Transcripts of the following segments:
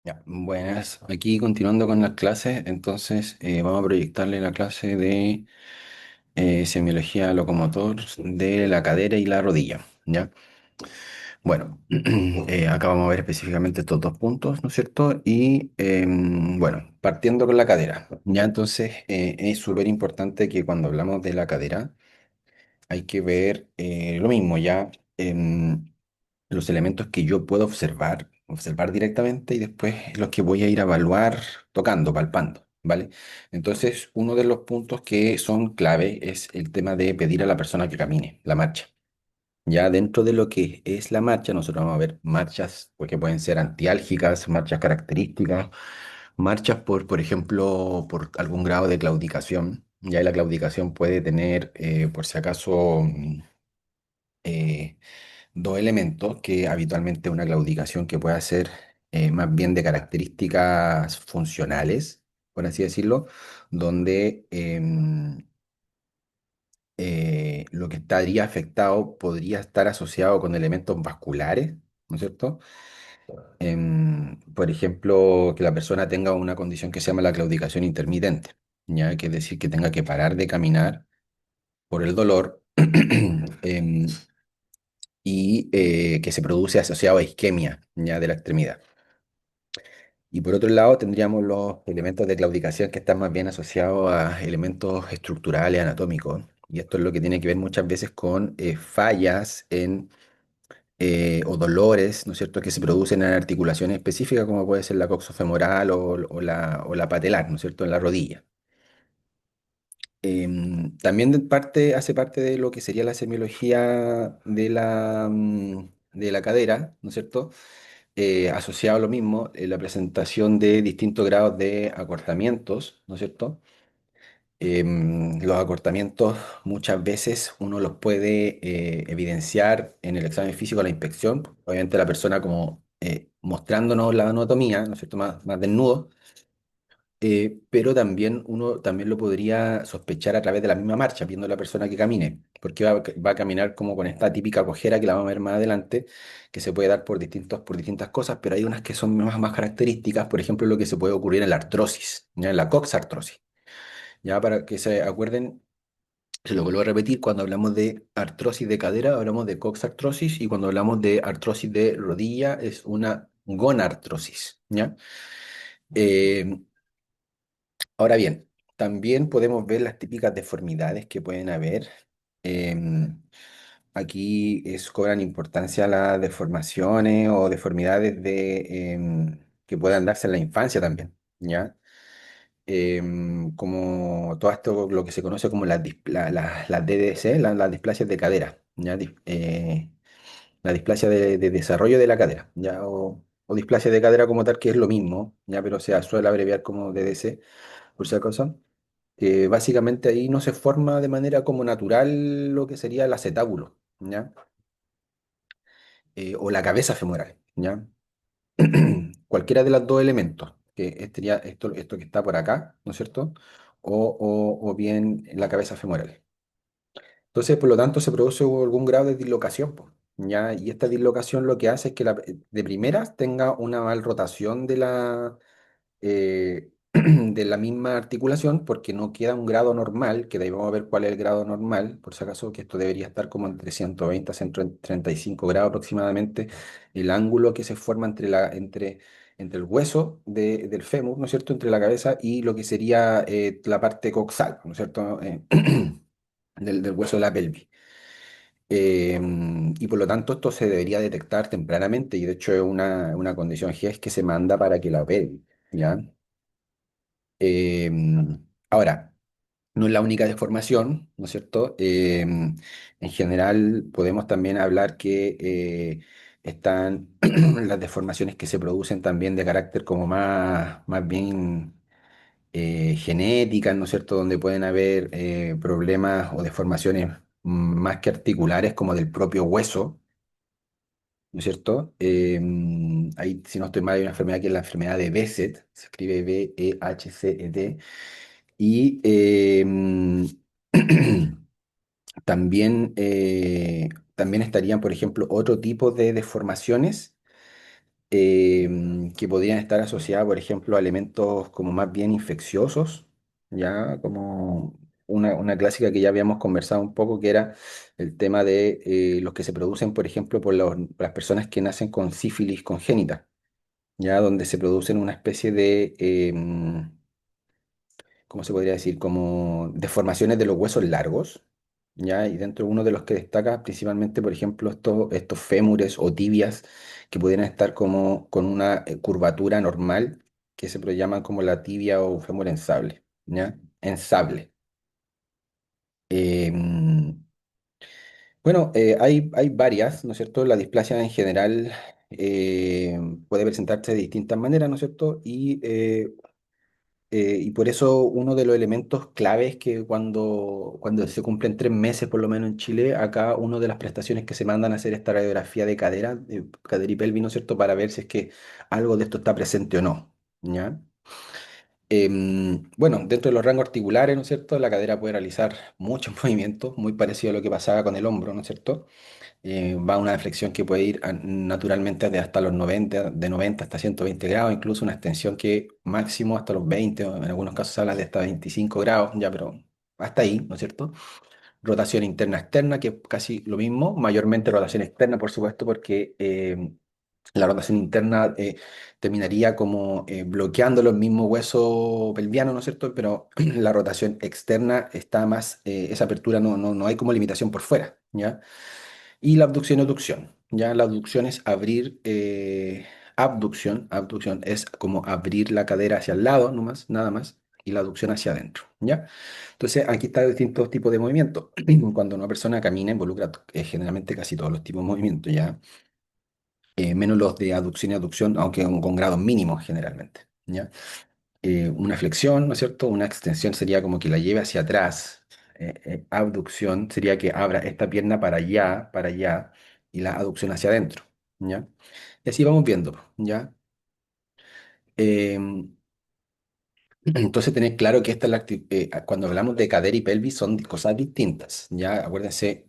Ya, buenas. Aquí continuando con las clases, entonces vamos a proyectarle la clase de semiología locomotor de la cadera y la rodilla, ¿ya? Bueno, acá vamos a ver específicamente estos dos puntos, ¿no es cierto? Y bueno, partiendo con la cadera, ¿ya? Entonces es súper importante que cuando hablamos de la cadera hay que ver lo mismo, ¿ya? Los elementos que yo puedo observar directamente y después los que voy a ir a evaluar tocando, palpando, ¿vale? Entonces, uno de los puntos que son clave es el tema de pedir a la persona que camine, la marcha. Ya dentro de lo que es la marcha, nosotros vamos a ver marchas pues, que pueden ser antiálgicas, marchas características, marchas por ejemplo, por algún grado de claudicación. Ya la claudicación puede tener, por si acaso, eh, dos elementos que habitualmente una claudicación que pueda ser más bien de características funcionales, por así decirlo, donde lo que estaría afectado podría estar asociado con elementos vasculares, ¿no es cierto? Por ejemplo, que la persona tenga una condición que se llama la claudicación intermitente, ¿ya? Que es decir, que tenga que parar de caminar por el dolor. em, y que se produce asociado a isquemia ya de la extremidad. Y por otro lado tendríamos los elementos de claudicación que están más bien asociados a elementos estructurales, anatómicos. Y esto es lo que tiene que ver muchas veces con fallas o dolores, ¿no es cierto?, que se producen en articulaciones específicas, como puede ser la coxofemoral o la patelar, ¿no es cierto?, en la rodilla. También hace parte de lo que sería la semiología de la cadera, ¿no es cierto? Asociado a lo mismo, la presentación de distintos grados de acortamientos, ¿no es cierto? Los acortamientos muchas veces uno los puede evidenciar en el examen físico, la inspección, obviamente la persona como mostrándonos la anatomía, ¿no es cierto? Más desnudo, pero también uno también lo podría sospechar a través de la misma marcha, viendo a la persona que camine, porque va a caminar como con esta típica cojera que la vamos a ver más adelante, que se puede dar por distintas cosas, pero hay unas que son más características, por ejemplo, lo que se puede ocurrir en la artrosis, ¿ya? En la coxartrosis. Ya para que se acuerden, se lo vuelvo a repetir, cuando hablamos de artrosis de cadera, hablamos de coxartrosis, y cuando hablamos de artrosis de rodilla, es una gonartrosis, ¿ya? Eh, Ahora bien, también podemos ver las típicas deformidades que pueden haber. Em, Aquí cobran importancia las deformaciones o deformidades que puedan darse en la infancia también, ¿ya? Como todo esto, lo que se conoce como las DDC, las displasias de cadera, ¿ya? La displasia de desarrollo de la cadera, ¿ya? O displasia de cadera como tal, que es lo mismo, ¿ya? Pero se suele abreviar como DDC, por si acaso. Básicamente ahí no se forma de manera como natural lo que sería el acetábulo, ¿ya? O la cabeza femoral, ¿ya? Cualquiera de los dos elementos, que sería esto que está por acá, ¿no es cierto? O bien la cabeza femoral. Entonces, por lo tanto, se produce algún grado de dislocación, po, ¿ya? Y esta dislocación lo que hace es que de primeras tenga una mal rotación de la misma articulación, porque no queda un grado normal, que de ahí vamos a ver cuál es el grado normal, por si acaso, que esto debería estar como entre 120 a 135 grados aproximadamente, el ángulo que se forma entre el hueso del fémur, ¿no es cierto?, entre la cabeza y lo que sería la parte coxal, ¿no es cierto?, del hueso de la pelvis. Y por lo tanto esto se debería detectar tempranamente, y de hecho es una condición GES que se manda para que la operen, ¿ya? Ahora, no es la única deformación, ¿no es cierto? En general, podemos también hablar que están las deformaciones que se producen también de carácter como más bien genéticas, ¿no es cierto? Donde pueden haber problemas o deformaciones más que articulares, como del propio hueso, ¿no es cierto? Ahí, si no estoy mal, hay una enfermedad que es la enfermedad de Behcet, se escribe Behcet. Y también estarían, por ejemplo, otro tipo de deformaciones que podrían estar asociadas, por ejemplo, a elementos como más bien infecciosos, ya como una clásica que ya habíamos conversado un poco, que era el tema de los que se producen, por ejemplo, por las personas que nacen con sífilis congénita, ya donde se producen una especie de, ¿cómo se podría decir? Como deformaciones de los huesos largos, ¿ya? Y dentro uno de los que destaca principalmente, por ejemplo, estos fémures o tibias que pudieran estar como con una curvatura normal que se llaman como la tibia o fémur en sable, ¿ya? En sable. Bueno, hay varias, ¿no es cierto? La displasia en general puede presentarse de distintas maneras, ¿no es cierto? Y por eso uno de los elementos claves es que cuando se cumplen 3 meses, por lo menos en Chile, acá una de las prestaciones que se mandan a hacer esta radiografía de cadera y pelvis, ¿no es cierto? Para ver si es que algo de esto está presente o no, ¿ya? Bueno, dentro de los rangos articulares, ¿no es cierto? La cadera puede realizar muchos movimientos, muy parecido a lo que pasaba con el hombro, ¿no es cierto? Va una flexión que puede ir naturalmente de hasta los 90 de 90 hasta 120 grados, incluso una extensión que máximo hasta los 20 o en algunos casos se habla de hasta 25 grados, ya, pero hasta ahí, ¿no es cierto? Rotación interna-externa, que es casi lo mismo, mayormente rotación externa, por supuesto, porque la rotación interna terminaría como bloqueando los mismos huesos pelvianos, ¿no es cierto? Pero la rotación externa está más, esa apertura no hay como limitación por fuera, ¿ya? Y la abducción y abducción. Ya la abducción es abrir, abducción es como abrir la cadera hacia el lado, nomás, nada más, y la abducción hacia adentro, ¿ya? Entonces, aquí está distintos tipos de movimientos. Cuando una persona camina, involucra generalmente casi todos los tipos de movimientos, ¿ya? Menos los de aducción y abducción, aunque con grados mínimos generalmente, ¿ya? Una flexión, ¿no es cierto? Una extensión sería como que la lleve hacia atrás. Abducción sería que abra esta pierna para allá, y la aducción hacia adentro, ¿ya? Y así vamos viendo, ¿ya? Em, entonces tener claro que cuando hablamos de cadera y pelvis son cosas distintas, ¿ya? Acuérdense,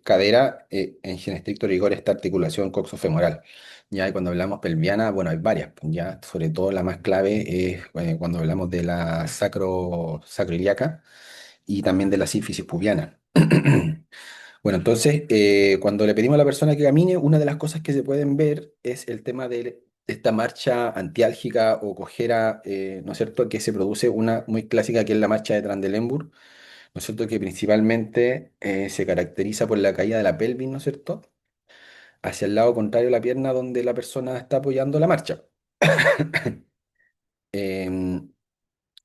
cadera en estricto rigor esta articulación coxofemoral, ¿ya? Y cuando hablamos pelviana, bueno, hay varias, pues, ¿ya? Sobre todo la más clave es cuando hablamos de la sacroiliaca y también de la sínfisis pubiana. Bueno, entonces, cuando le pedimos a la persona que camine, una de las cosas que se pueden ver es el tema de esta marcha antiálgica o cojera, ¿no es cierto?, que se produce una muy clásica que es la marcha de Trendelenburg, ¿no es cierto?, que principalmente se caracteriza por la caída de la pelvis, ¿no es cierto?, hacia el lado contrario de la pierna donde la persona está apoyando la marcha. Em,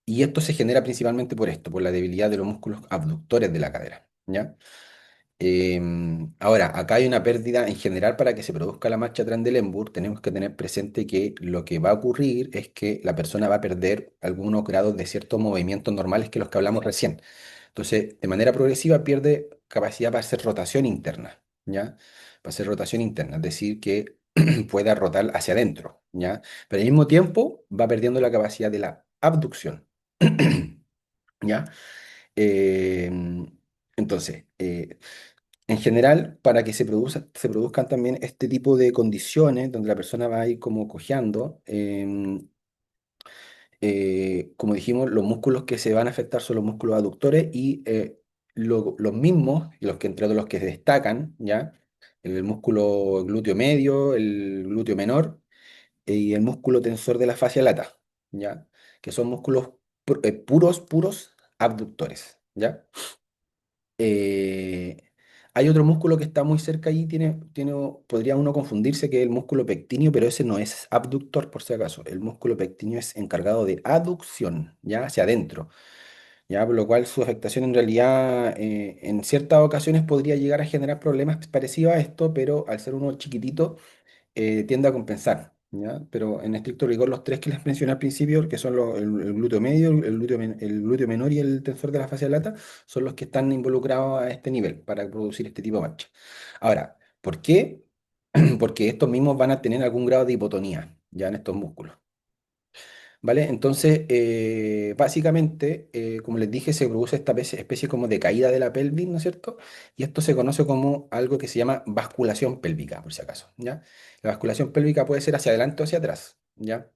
y esto se genera principalmente por esto, por la debilidad de los músculos abductores de la cadera, ¿ya? Ahora, acá hay una pérdida en general para que se produzca la marcha Trendelenburg. Tenemos que tener presente que lo que va a ocurrir es que la persona va a perder algunos grados de ciertos movimientos normales que los que hablamos recién. Entonces, de manera progresiva pierde capacidad para hacer rotación interna, ¿ya? Para hacer rotación interna, es decir, que pueda rotar hacia adentro, ¿ya? Pero al mismo tiempo va perdiendo la capacidad de la abducción, ¿ya? Entonces, en general, para que se produzcan también este tipo de condiciones donde la persona va a ir como cojeando, como dijimos, los músculos que se van a afectar son los músculos aductores y los mismos, los que entre los que se destacan, ¿ya? El músculo glúteo medio, el glúteo menor y el músculo tensor de la fascia lata, ¿ya? Que son músculos puros abductores, ¿ya? Eh, Hay otro músculo que está muy cerca ahí, podría uno confundirse que es el músculo pectíneo, pero ese no es abductor por si acaso. El músculo pectíneo es encargado de aducción, ya hacia adentro, ya por lo cual su afectación en realidad en ciertas ocasiones podría llegar a generar problemas parecidos a esto, pero al ser uno chiquitito tiende a compensar, ¿ya? Pero en estricto rigor, los tres que les mencioné al principio, que son el glúteo medio, el glúteo menor y el tensor de la fascia lata, son los que están involucrados a este nivel para producir este tipo de marcha. Ahora, ¿por qué? Porque estos mismos van a tener algún grado de hipotonía ya en estos músculos. ¿vale? Entonces, básicamente, como les dije, se produce esta especie como de caída de la pelvis, ¿no es cierto? Y esto se conoce como algo que se llama basculación pélvica, por si acaso, ¿ya? La basculación pélvica puede ser hacia adelante o hacia atrás, ¿ya?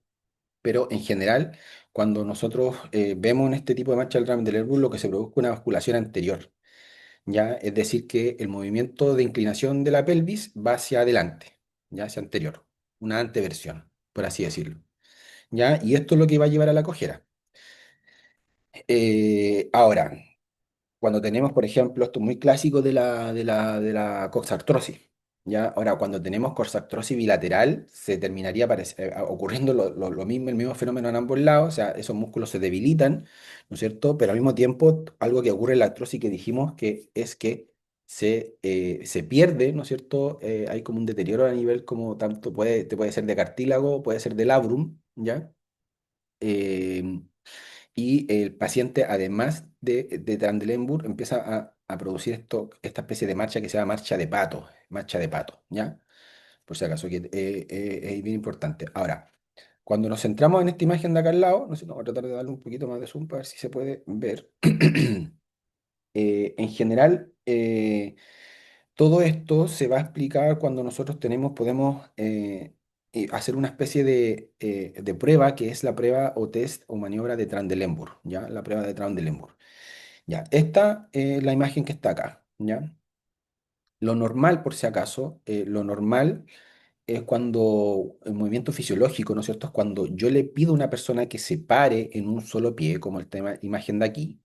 Pero en general, cuando nosotros vemos en este tipo de marcha del Ramen del Airbus, lo que se produce es una basculación anterior, ¿ya? Es decir, que el movimiento de inclinación de la pelvis va hacia adelante, ¿ya? Hacia anterior, una anteversión, por así decirlo, ¿ya? Y esto es lo que va a llevar a la cojera. Ahora, cuando tenemos, por ejemplo, esto es muy clásico de la coxartrosis, ¿ya? Ahora, cuando tenemos coxartrosis bilateral, se terminaría ocurriendo lo mismo, el mismo fenómeno en ambos lados, o sea, esos músculos se debilitan, ¿no es cierto? Pero al mismo tiempo, algo que ocurre en la artrosis que dijimos que es que se pierde, ¿no es cierto? Hay como un deterioro a nivel como tanto puede ser de cartílago, puede ser de labrum, ¿ya? Em, y el paciente, además de Trendelenburg, empieza a producir esta especie de marcha que se llama marcha de pato, ¿ya? Por si acaso, que es bien importante. Ahora, cuando nos centramos en esta imagen de acá al lado, no sé, no, voy a tratar de darle un poquito más de zoom para ver si se puede ver. En general, todo esto se va a explicar cuando nosotros podemos hacer una especie de prueba que es la prueba o test o maniobra de Trendelenburg, ¿ya? La prueba de Trendelenburg. Ya, esta es la imagen que está acá, ¿ya? Lo normal, por si acaso, lo normal es cuando el movimiento fisiológico, ¿no es cierto? Es cuando yo le pido a una persona que se pare en un solo pie, como el tema, imagen de aquí.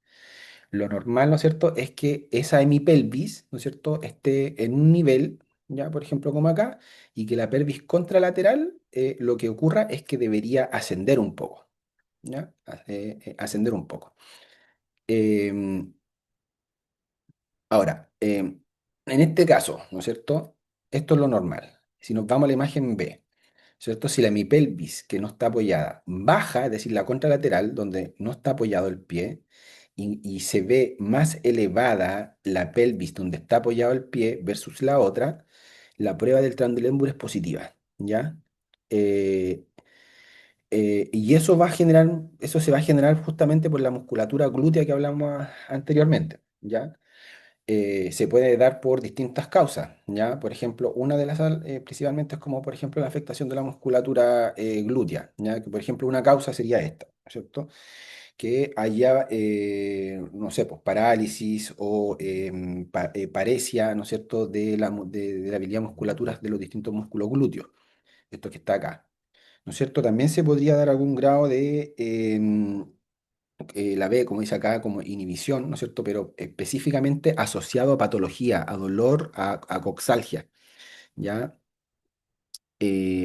Lo normal, ¿no es cierto?, es que esa hemipelvis, ¿no es cierto?, esté en un nivel, ya, por ejemplo, como acá, y que la pelvis contralateral, lo que ocurra es que debería ascender un poco, ¿ya? Ascender un poco. Em, Ahora, en este caso, ¿no es cierto?, esto es lo normal. Si nos vamos a la imagen B, ¿cierto? Si la hemipelvis que no está apoyada baja, es decir, la contralateral, donde no está apoyado el pie, y se ve más elevada la pelvis donde está apoyado el pie versus la otra, la prueba del Trendelenburg es positiva, ¿ya? Eh, y eso se va a generar justamente por la musculatura glútea que hablamos anteriormente, ¿ya? Se puede dar por distintas causas, ¿ya? Por ejemplo, una de las principalmente es como, por ejemplo, la afectación de la musculatura glútea, ¿ya? Que, por ejemplo, una causa sería esta, ¿cierto? Que haya, no sé, pues parálisis o paresia, ¿no es cierto?, de la habilidad musculatura de los distintos músculos glúteos, esto que está acá, ¿no es cierto? También se podría dar algún grado de la B, como dice acá, como inhibición, ¿no es cierto? Pero específicamente asociado a patología, a dolor, a coxalgia, ¿ya?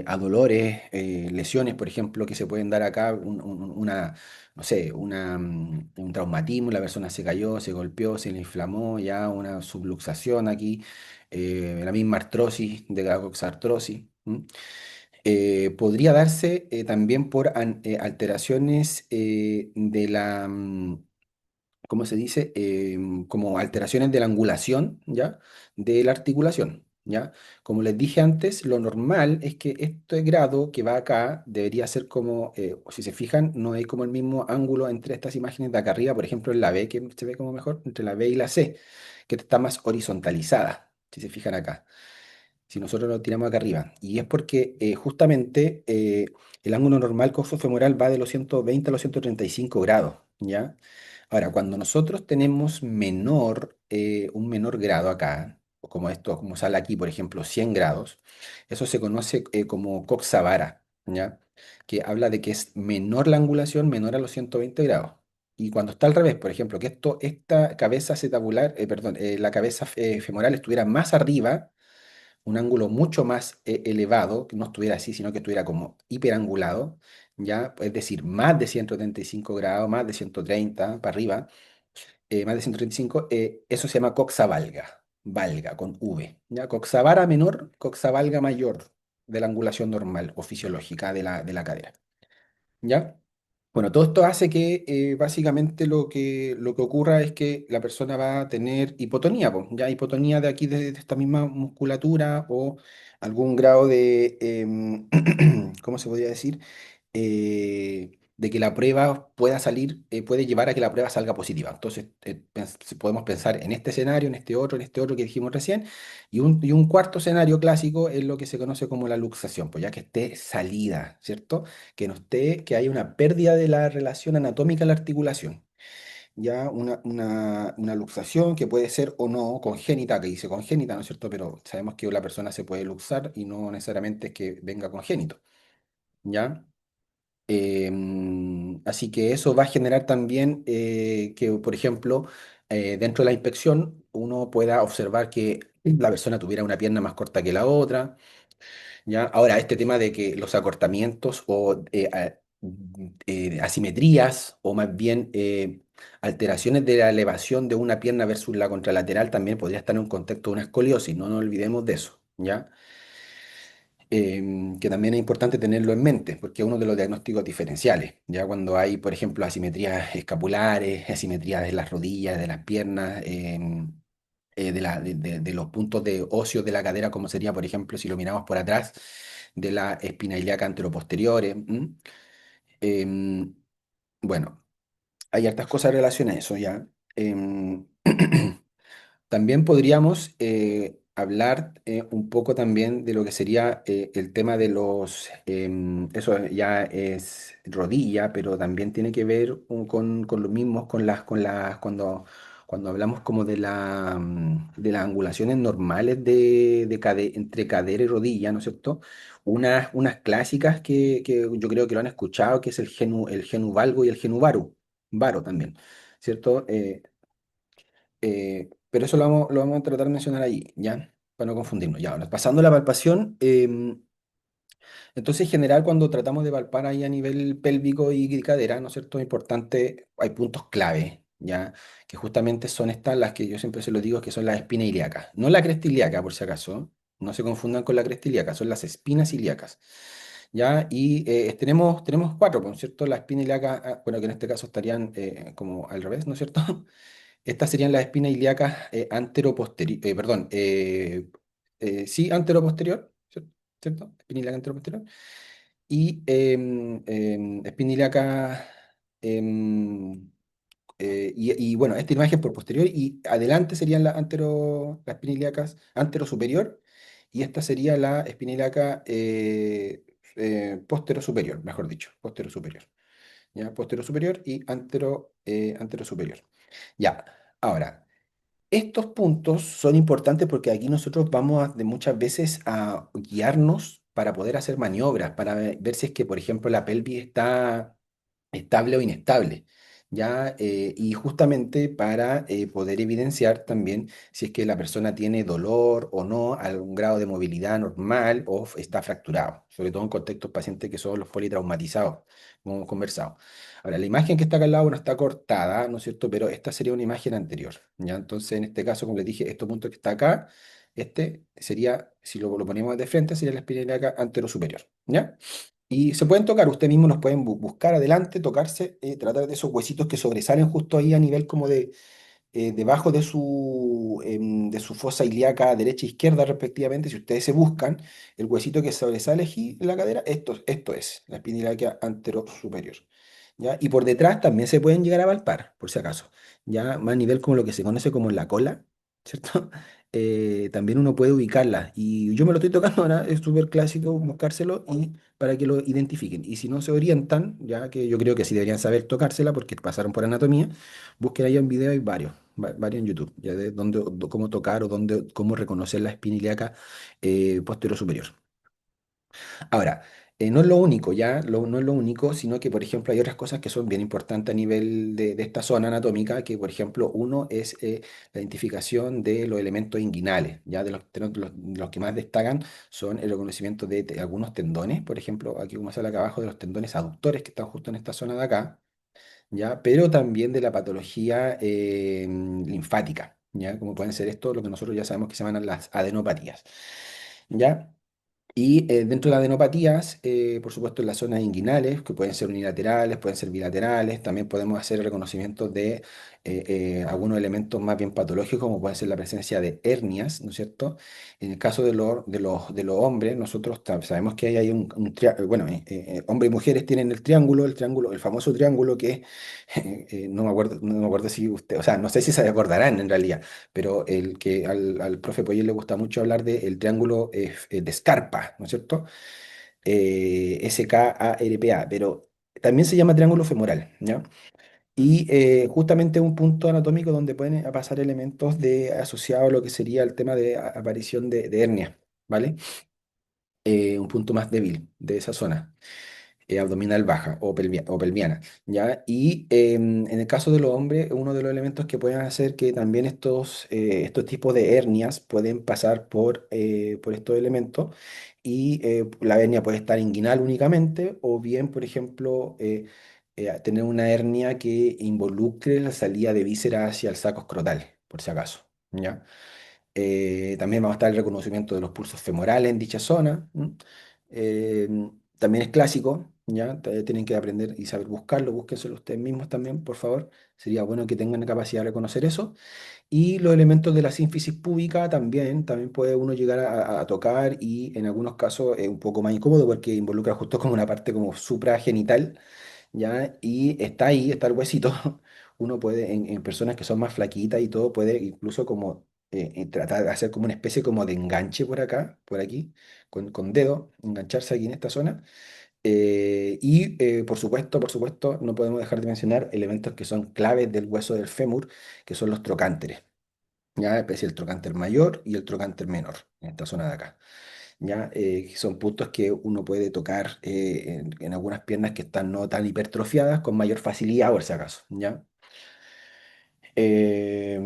A dolores, lesiones, por ejemplo, que se pueden dar acá, no sé, un traumatismo, la persona se cayó, se golpeó, se le inflamó, ya una subluxación aquí, la misma artrosis de la coxartrosis. ¿M? Podría darse también por alteraciones de ¿cómo se dice? Como alteraciones de la angulación, ¿ya? De la articulación, ¿ya? Como les dije antes, lo normal es que este grado que va acá debería ser como, si se fijan, no hay como el mismo ángulo entre estas imágenes de acá arriba, por ejemplo, en la B, que se ve como mejor, entre la B y la C, que está más horizontalizada, si se fijan acá. Si nosotros lo tiramos acá arriba. Y es porque justamente el ángulo normal coxofemoral va de los 120 a los 135 grados, ¿ya? Ahora, cuando nosotros tenemos un menor grado acá, o como esto, como sale aquí, por ejemplo, 100 grados, eso se conoce como coxa-vara, ¿ya? Que habla de que es menor la angulación, menor a los 120 grados. Y cuando está al revés, por ejemplo, que esta cabeza acetabular, perdón, la cabeza femoral estuviera más arriba, un ángulo mucho más elevado, que no estuviera así, sino que estuviera como hiperangulado, ¿ya? Es decir, más de 135 grados, más de 130 para arriba, más de 135, eso se llama coxa valga, valga con V, ¿ya? Coxa vara menor, coxa valga mayor de la angulación normal o fisiológica de la cadera, ¿ya? Bueno, todo esto hace que básicamente lo que ocurra es que la persona va a tener hipotonía, po, ya hipotonía de aquí, de esta misma musculatura o algún grado de, ¿cómo se podría decir? de que la prueba pueda salir, puede llevar a que la prueba salga positiva. Entonces, podemos pensar en este escenario, en este otro que dijimos recién, y un cuarto escenario clásico es lo que se conoce como la luxación, pues ya que esté salida, ¿cierto? Que no esté, que haya una pérdida de la relación anatómica de la articulación. Ya una luxación que puede ser o no congénita, que dice congénita, ¿no es cierto? Pero sabemos que la persona se puede luxar y no necesariamente es que venga congénito, ¿ya? Así que eso va a generar también que, por ejemplo, dentro de la inspección uno pueda observar que la persona tuviera una pierna más corta que la otra, ¿ya? Ahora, este tema de que los acortamientos o asimetrías o más bien alteraciones de la elevación de una pierna versus la contralateral también podría estar en un contexto de una escoliosis, no nos olvidemos de eso, ¿ya? Que también es importante tenerlo en mente, porque es uno de los diagnósticos diferenciales. Ya cuando hay, por ejemplo, asimetrías escapulares, asimetrías de las rodillas, de las piernas, de los puntos de óseos de la cadera, como sería, por ejemplo, si lo miramos por atrás, de la espina ilíaca anteroposteriores. Em, bueno, hay hartas cosas en relación a eso ya. Em, También podríamos hablar un poco también de lo que sería el tema de eso ya es rodilla, pero también tiene que ver con lo mismo, cuando hablamos como de las angulaciones normales entre cadera y rodilla, ¿no es cierto? Unas clásicas que yo creo que lo han escuchado, que es el genu valgo y el genu varo también, ¿cierto? Pero eso lo vamos a tratar de mencionar allí, ¿ya? Para no confundirnos. Ya, ahora, pasando a la palpación, entonces en general cuando tratamos de palpar ahí a nivel pélvico y cadera, ¿no es cierto? Es importante, hay puntos clave, ¿ya? Que justamente son estas las que yo siempre se lo digo, que son las espinas ilíacas. No la cresta ilíaca, por si acaso, no se confundan con la cresta ilíaca, son las espinas ilíacas. ¿Ya? Y tenemos cuatro, ¿no es cierto? La espina ilíaca, bueno, que en este caso estarían como al revés, ¿no es cierto? Estas serían las espinas ilíacas anteroposterior, perdón, sí, anteroposterior, ¿cierto? Espina ilíaca anteroposterior. Y espina ilíaca, em, bueno, esta imagen por posterior y adelante serían las espina ilíacas antero-superior y esta sería la espina ilíaca postero-superior, mejor dicho, postero-superior. ¿Ya? Postero-superior y antero-superior. Ya, ahora. Estos puntos son importantes porque aquí nosotros vamos de muchas veces a guiarnos para poder hacer maniobras, para ver si es que, por ejemplo, la pelvis está estable o inestable, ¿ya? Y justamente para poder evidenciar también si es que la persona tiene dolor o no, algún grado de movilidad normal o está fracturado, sobre todo en contextos pacientes que son los politraumatizados, como hemos conversado. Ahora, la imagen que está acá al lado no está cortada, ¿no es cierto? Pero esta sería una imagen anterior, ¿ya? Entonces, en este caso, como les dije, este punto que está acá, este sería, si lo ponemos de frente, sería la espina ilíaca anterosuperior, ¿ya? Y se pueden tocar, ustedes mismos los pueden buscar adelante, tocarse, tratar de esos huesitos que sobresalen justo ahí a nivel como debajo de su fosa ilíaca derecha e izquierda respectivamente. Si ustedes se buscan, el huesito que sobresale aquí en la cadera, esto es la espina ilíaca anterosuperior. ¿Ya? Y por detrás también se pueden llegar a palpar, por si acaso. Ya más a nivel como lo que se conoce como la cola, ¿cierto? También uno puede ubicarla. Y yo me lo estoy tocando ahora, es súper clásico buscárselo y para que lo identifiquen. Y si no se orientan, ya que yo creo que sí deberían saber tocársela porque pasaron por anatomía, busquen ahí un video, hay varios, varios en YouTube, ya de cómo tocar o cómo reconocer la espina ilíaca posterior superior. Ahora, no es lo único, ya, no es lo único, sino que, por ejemplo, hay otras cosas que son bien importantes a nivel de esta zona anatómica, que, por ejemplo, uno es la identificación de los elementos inguinales, ya, de los que más destacan son el reconocimiento de algunos tendones, por ejemplo, aquí como sale acá abajo, de los tendones aductores que están justo en esta zona de acá, ya, pero también de la patología linfática, ya, como pueden ser esto, lo que nosotros ya sabemos que se llaman las adenopatías, ¿ya? Y dentro de las adenopatías, por supuesto, en las zonas inguinales, que pueden ser unilaterales, pueden ser bilaterales, también podemos hacer reconocimientos de algunos elementos más bien patológicos, como puede ser la presencia de hernias, ¿no es cierto? En el caso de los hombres, nosotros sabemos que hay bueno, hombres y mujeres tienen el triángulo, el famoso triángulo que no me acuerdo si usted, o sea, no sé si se acordarán en realidad, pero el que al profe Poyet le gusta mucho hablar del triángulo de Scarpa, ¿no es cierto? SKARPA, pero también se llama triángulo femoral, ¿ya? Y justamente un punto anatómico donde pueden pasar elementos asociados a lo que sería el tema de aparición de hernia, ¿vale? Un punto más débil de esa zona abdominal baja o pelviana, ¿ya? Y en el caso de los hombres, uno de los elementos que pueden hacer que también estos tipos de hernias pueden pasar por estos elementos y la hernia puede estar inguinal únicamente o bien, por ejemplo, tener una hernia que involucre la salida de vísceras hacia el saco escrotal, por si acaso, ¿ya? También vamos a estar el reconocimiento de los pulsos femorales en dicha zona. ¿M? Eh, También es clásico, ¿ya? Tienen que aprender y saber buscarlo, búsquenselo ustedes mismos también, por favor. Sería bueno que tengan la capacidad de reconocer eso. Y los elementos de la sínfisis púbica también puede uno llegar a tocar y en algunos casos es un poco más incómodo porque involucra justo como una parte como supragenital, ¿ya? Y está ahí, está el huesito. Uno puede, en personas que son más flaquitas y todo, puede incluso como tratar de hacer como una especie como de enganche por acá, por aquí, con dedo, engancharse aquí en esta zona. Y por supuesto, no podemos dejar de mencionar elementos que son claves del hueso del fémur, que son los trocánteres, ¿ya? Especie el trocánter mayor y el trocánter menor, en esta zona de acá. ¿Ya? Son puntos que uno puede tocar en algunas piernas que están no tan hipertrofiadas con mayor facilidad, por si acaso, ¿ya? Eh,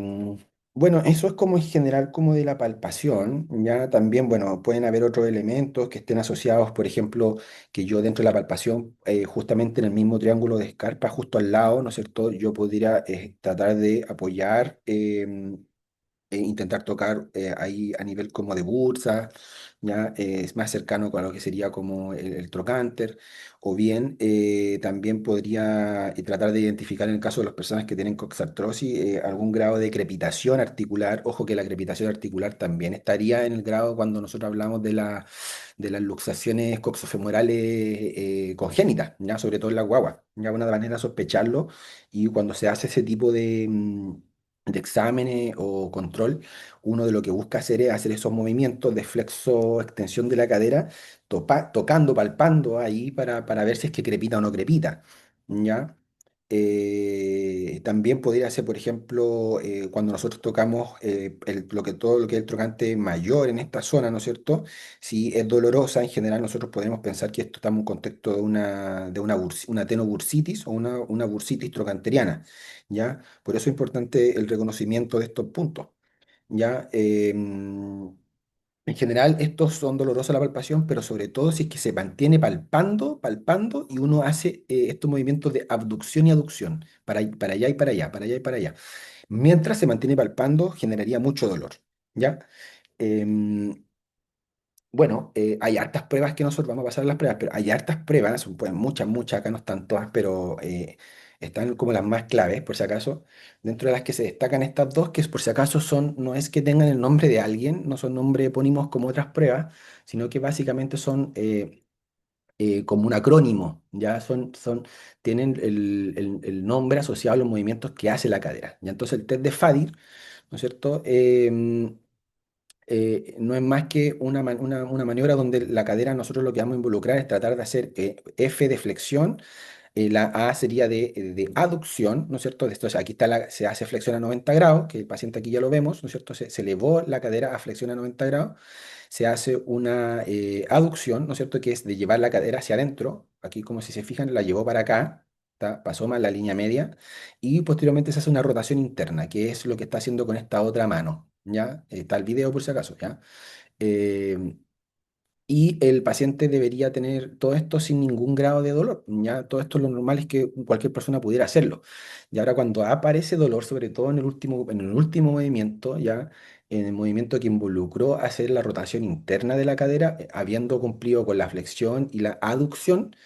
bueno, eso es como en general como de la palpación, ¿ya? También, bueno, pueden haber otros elementos que estén asociados, por ejemplo, que yo dentro de la palpación, justamente en el mismo triángulo de escarpa, justo al lado, ¿no es cierto? Yo podría tratar de apoyar intentar tocar ahí a nivel como de bursa, ya es más cercano con lo que sería como el trocánter, o bien también podría tratar de identificar en el caso de las personas que tienen coxartrosis algún grado de crepitación articular. Ojo que la crepitación articular también estaría en el grado cuando nosotros hablamos de las luxaciones coxofemorales congénitas, ya sobre todo en la guagua. Ya una manera de sospecharlo y cuando se hace ese tipo de exámenes o control, uno de lo que busca hacer es hacer esos movimientos de flexo, extensión de la cadera, tocando, palpando ahí para ver si es que crepita o no crepita, ¿ya? También podría ser, por ejemplo, cuando nosotros tocamos todo lo que es el trocante mayor en esta zona, ¿no es cierto? Si es dolorosa, en general nosotros podemos pensar que esto está en un contexto de una tenobursitis o una bursitis trocanteriana, ¿ya? Por eso es importante el reconocimiento de estos puntos, ¿ya? En general, estos son dolorosos a la palpación, pero sobre todo si es que se mantiene palpando, palpando, y uno hace estos movimientos de abducción y aducción, para allá y para allá, para allá y para allá. Mientras se mantiene palpando, generaría mucho dolor, ¿ya? Em, bueno, hay hartas pruebas que nosotros vamos a pasar las pruebas, pero hay hartas pruebas, pues muchas, acá no están todas, pero están como las más claves, por si acaso, dentro de las que se destacan estas dos, que por si acaso no es que tengan el nombre de alguien, no son nombres epónimos como otras pruebas, sino que básicamente son como un acrónimo, ya tienen el nombre asociado a los movimientos que hace la cadera. Ya entonces el test de Fadir, ¿no es cierto? No es más que una maniobra donde la cadera nosotros lo que vamos a involucrar es tratar de hacer F de flexión, la A sería de aducción, ¿no es cierto? Entonces aquí se hace flexión a 90 grados, que el paciente aquí ya lo vemos, ¿no es cierto? Se elevó la cadera a flexión a 90 grados, se hace una aducción, ¿no es cierto? Que es de llevar la cadera hacia adentro, aquí como si se fijan, la llevó para acá, pasó más la línea media, y posteriormente se hace una rotación interna, que es lo que está haciendo con esta otra mano, ¿ya? Está el video por si acaso, ¿ya? Eh, y el paciente debería tener todo esto sin ningún grado de dolor. Ya todo esto lo normal es que cualquier persona pudiera hacerlo. Y ahora cuando aparece dolor, sobre todo en el último movimiento, ya en el movimiento que involucró hacer la rotación interna de la cadera, habiendo cumplido con la flexión y la aducción,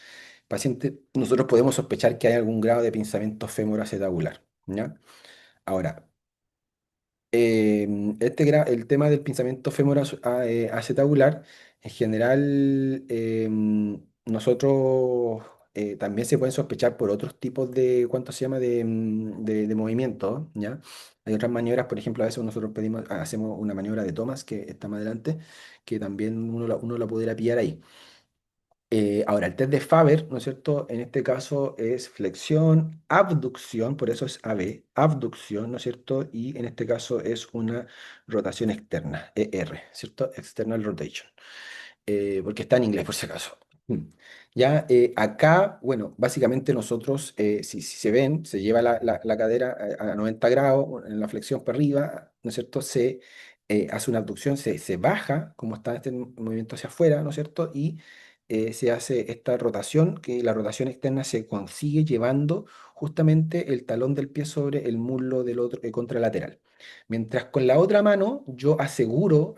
paciente, nosotros podemos sospechar que hay algún grado de pinzamiento femoroacetabular. ¿Ya? Ahora, el tema del pinzamiento acetabular, en general, nosotros también se pueden sospechar por otros tipos de, ¿cuánto se llama?, de movimientos, ¿ya? Hay otras maniobras, por ejemplo, a veces nosotros hacemos una maniobra de Thomas, que está más adelante, que también uno la pudiera pillar ahí. Ahora, el test de Faber, ¿no es cierto? En este caso es flexión, abducción, por eso es AB, abducción, ¿no es cierto? Y en este caso es una rotación externa, ER, ¿cierto? External rotation, porque está en inglés por si acaso. Ya, acá, bueno, básicamente nosotros, si se ven, se lleva la cadera a 90 grados en la flexión para arriba, ¿no es cierto? Se hace una abducción, se baja, como está este movimiento hacia afuera, ¿no es cierto? Y se hace esta rotación, que la rotación externa se consigue llevando justamente el talón del pie sobre el muslo del otro contralateral. Mientras con la otra mano yo aseguro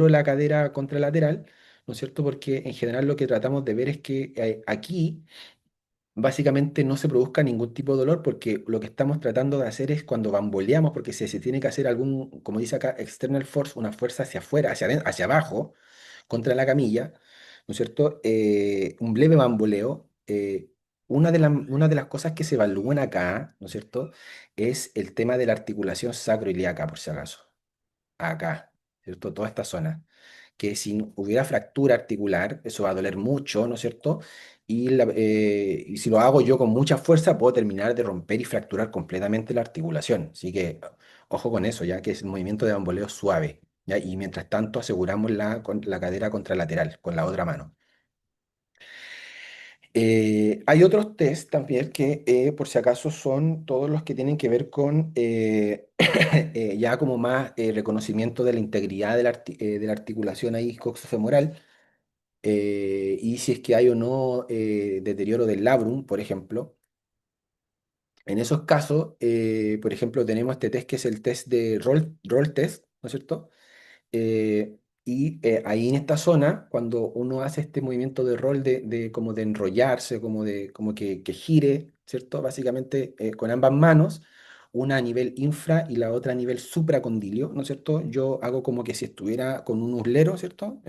la cadera contralateral, ¿no es cierto? Porque en general lo que tratamos de ver es que aquí básicamente no se produzca ningún tipo de dolor, porque lo que estamos tratando de hacer es cuando bamboleamos, porque se tiene que hacer algún, como dice acá, external force, una fuerza hacia afuera, hacia abajo, contra la camilla, ¿no es cierto? Un leve bamboleo. Una de las cosas que se evalúan acá, ¿no es cierto?, es el tema de la articulación sacroiliaca, por si acaso. Acá, ¿cierto? Toda esta zona que si hubiera fractura articular, eso va a doler mucho, ¿no es cierto? Y si lo hago yo con mucha fuerza, puedo terminar de romper y fracturar completamente la articulación. Así que ojo con eso, ya que es un movimiento de bamboleo suave, ¿ya? Y mientras tanto aseguramos la cadera contralateral con la otra mano. Hay otros test también que, por si acaso, son todos los que tienen que ver con ya como más reconocimiento de la integridad de la articulación ahí coxofemoral, y si es que hay o no deterioro del labrum, por ejemplo. En esos casos, por ejemplo, tenemos este test que es el test de roll test, ¿no es cierto? Ahí en esta zona, cuando uno hace este movimiento de rol como de enrollarse, como que gire, ¿cierto? Básicamente con ambas manos, una a nivel infra y la otra a nivel supracondilio, ¿no es cierto? Yo hago como que si estuviera con un uslero, ¿cierto?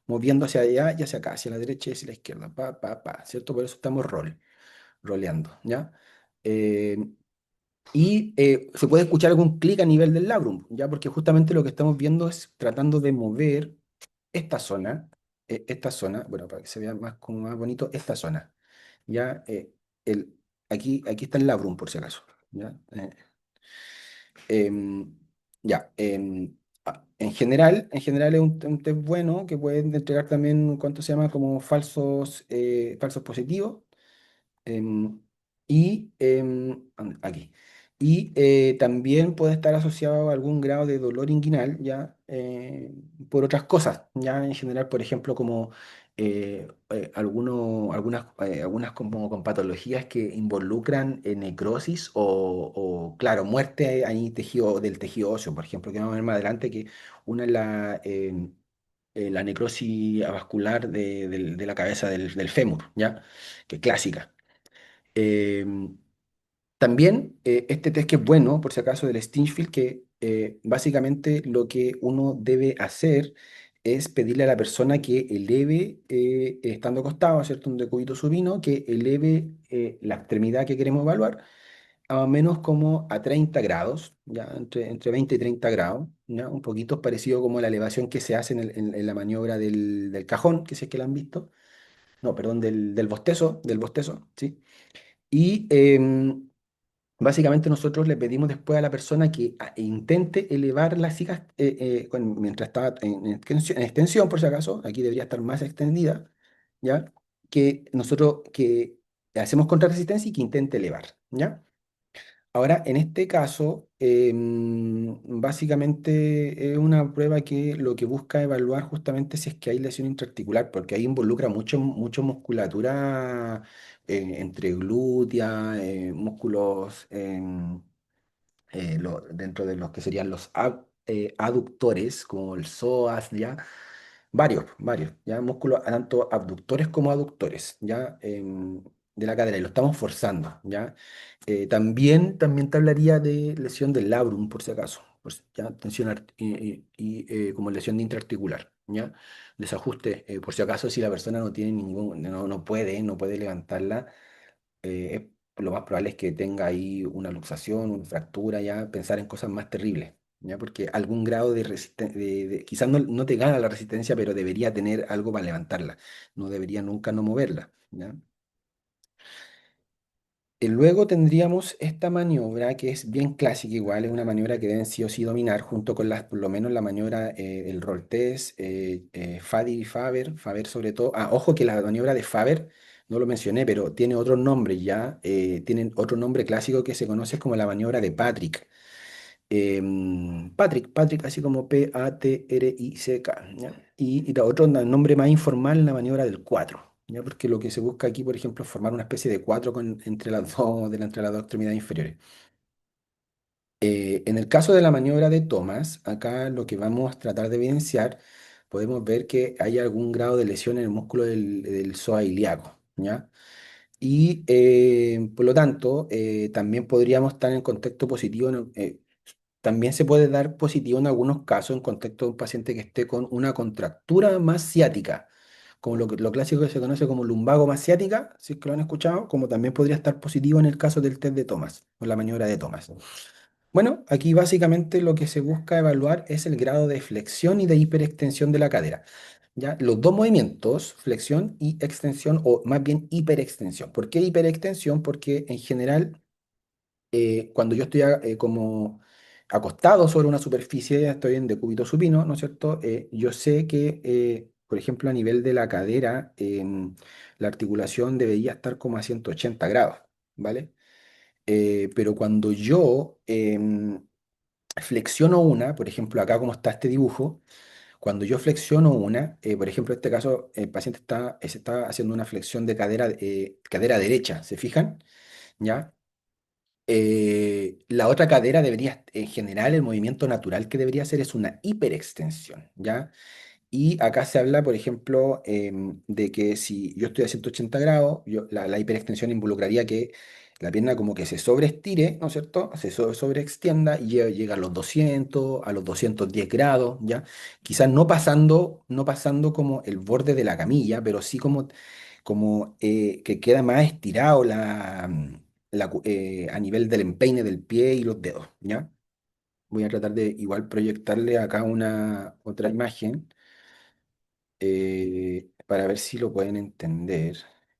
Moviendo hacia allá y hacia acá, hacia la derecha y hacia la izquierda, ¿cierto? Por eso estamos roleando, ¿ya? Eh, se puede escuchar algún clic a nivel del labrum, ¿ya? Porque justamente lo que estamos viendo es tratando de mover esta zona, bueno, para que se vea más, como más bonito, esta zona, ¿ya? El, aquí está el labrum, por si acaso, ¿ya? Em, ya, en general es un test bueno que pueden entregar también, ¿cuánto se llama? Como falsos positivos. Em, aquí. Y también puede estar asociado a algún grado de dolor inguinal, ya por otras cosas, ya en general, por ejemplo, como algunas como con patologías que involucran necrosis claro, muerte ahí del tejido óseo, por ejemplo, que vamos a ver más adelante, que una es la necrosis avascular de la cabeza del fémur, ¿ya? Que es clásica. Em, También este test que es bueno, por si acaso, del Stinchfield, que básicamente lo que uno debe hacer es pedirle a la persona que eleve, estando acostado, ¿cierto? Un decúbito supino, que eleve la extremidad que queremos evaluar a más o menos como a 30 grados, ya entre 20 y 30 grados, ya un poquito parecido como la elevación que se hace en la maniobra del cajón, que si es que la han visto. No, perdón, del bostezo, ¿sí? Y básicamente nosotros le pedimos después a la persona que intente elevar la cicatriz mientras está en extensión, por si acaso, aquí debería estar más extendida, ¿ya? Que nosotros que hacemos contrarresistencia y que intente elevar, ¿ya? Ahora, en este caso, básicamente es una prueba que lo que busca evaluar justamente si es que hay lesión intraarticular, porque ahí involucra mucho musculatura entre glútea, músculos dentro de los que serían los aductores, como el psoas, ¿ya? Varios, ¿ya? Músculos tanto abductores como aductores, ¿ya? De la cadera, y lo estamos forzando, ¿ya? También te hablaría de lesión del labrum, por si acaso, ¿ya? Tensión como lesión de intraarticular, ¿ya? Desajuste, por si acaso, si la persona no tiene no puede levantarla, lo más probable es que tenga ahí una luxación, una fractura, ya pensar en cosas más terribles, ¿ya? Porque algún grado de resistencia, quizás no te gana la resistencia, pero debería tener algo para levantarla, no debería nunca no moverla, ¿ya? Y luego tendríamos esta maniobra que es bien clásica, igual es una maniobra que deben sí o sí dominar, junto con por lo menos la maniobra del roll test, Fadi y Faber sobre todo. Ah, ojo que la maniobra de Faber, no lo mencioné, pero tiene otro nombre ya, tienen otro nombre clásico que se conoce como la maniobra de Patrick. Patrick, así como Patrick, ¿ya? Y otro nombre más informal, la maniobra del 4, ¿ya? Porque lo que se busca aquí, por ejemplo, es formar una especie de 4 entre las dos extremidades inferiores. En el caso de la maniobra de Thomas, acá lo que vamos a tratar de evidenciar, podemos ver que hay algún grado de lesión en el músculo del psoas ilíaco, ¿ya? Y por lo tanto, también podríamos estar en contexto positivo. También se puede dar positivo en algunos casos en contexto de un paciente que esté con una contractura más ciática, como lo clásico que se conoce como lumbago más ciática, si es que lo han escuchado, como también podría estar positivo en el caso del test de Thomas, o la maniobra de Thomas. Bueno, aquí básicamente lo que se busca evaluar es el grado de flexión y de hiperextensión de la cadera. ¿Ya? Los dos movimientos, flexión y extensión, o más bien hiperextensión. ¿Por qué hiperextensión? Porque en general cuando yo estoy como acostado sobre una superficie, estoy en decúbito supino, ¿no es cierto? Yo sé que, por ejemplo, a nivel de la cadera, la articulación debería estar como a 180 grados, ¿vale? Pero cuando yo flexiono una, por ejemplo, acá como está este dibujo, cuando yo flexiono una, por ejemplo, en este caso, el paciente se está haciendo una flexión de cadera derecha, ¿se fijan? ¿Ya? La otra cadera debería, en general, el movimiento natural que debería hacer es una hiperextensión, ¿ya? Y acá se habla, por ejemplo, de que si yo estoy a 180 grados, la hiperextensión involucraría que la pierna como que se sobreestire, ¿no es cierto? Se sobreextienda y llega a los 200, a los 210 grados, ¿ya? Quizás no pasando como el borde de la camilla, pero sí como que queda más estirado a nivel del empeine del pie y los dedos, ¿ya? Voy a tratar de igual proyectarle acá una otra imagen para ver si lo pueden entender.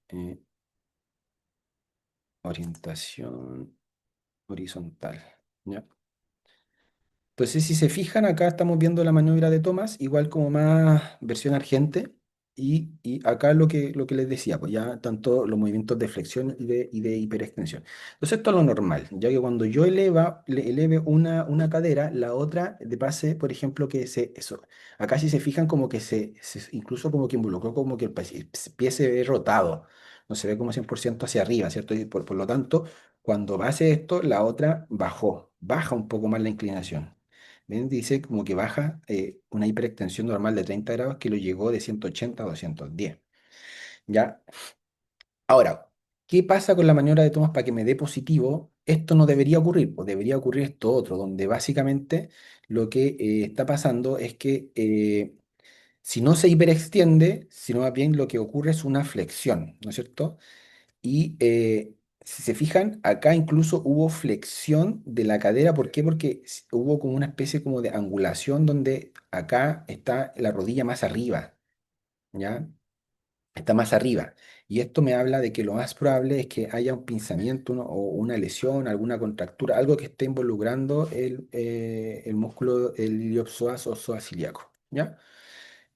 Eh, Orientación horizontal, ¿ya? Entonces, si se fijan, acá estamos viendo la maniobra de Thomas, igual como más versión argente, y acá lo que les decía, pues ya tanto los movimientos de flexión y de hiperextensión. Entonces, esto es lo normal, ya que cuando yo eleve una cadera, la otra de pase, por ejemplo, acá si se fijan como que incluso como que involucró como que el pie se ve rotado, no se ve como 100% hacia arriba, ¿cierto? Y por lo tanto, cuando hace esto, la otra baja un poco más la inclinación. ¿Ven? Dice como que baja una hiperextensión normal de 30 grados que lo llegó de 180 a 210. ¿Ya? Ahora, ¿qué pasa con la maniobra de Thomas para que me dé positivo? Esto no debería ocurrir, pues debería ocurrir esto otro, donde básicamente lo que está pasando es que si no se hiperextiende, sino más bien lo que ocurre es una flexión, ¿no es cierto? Y si se fijan, acá incluso hubo flexión de la cadera. ¿Por qué? Porque hubo como una especie como de angulación donde acá está la rodilla más arriba, ¿ya? Está más arriba. Y esto me habla de que lo más probable es que haya un pinzamiento o una lesión, alguna contractura, algo que esté involucrando el músculo, el iliopsoas o psoas ilíaco, ¿ya?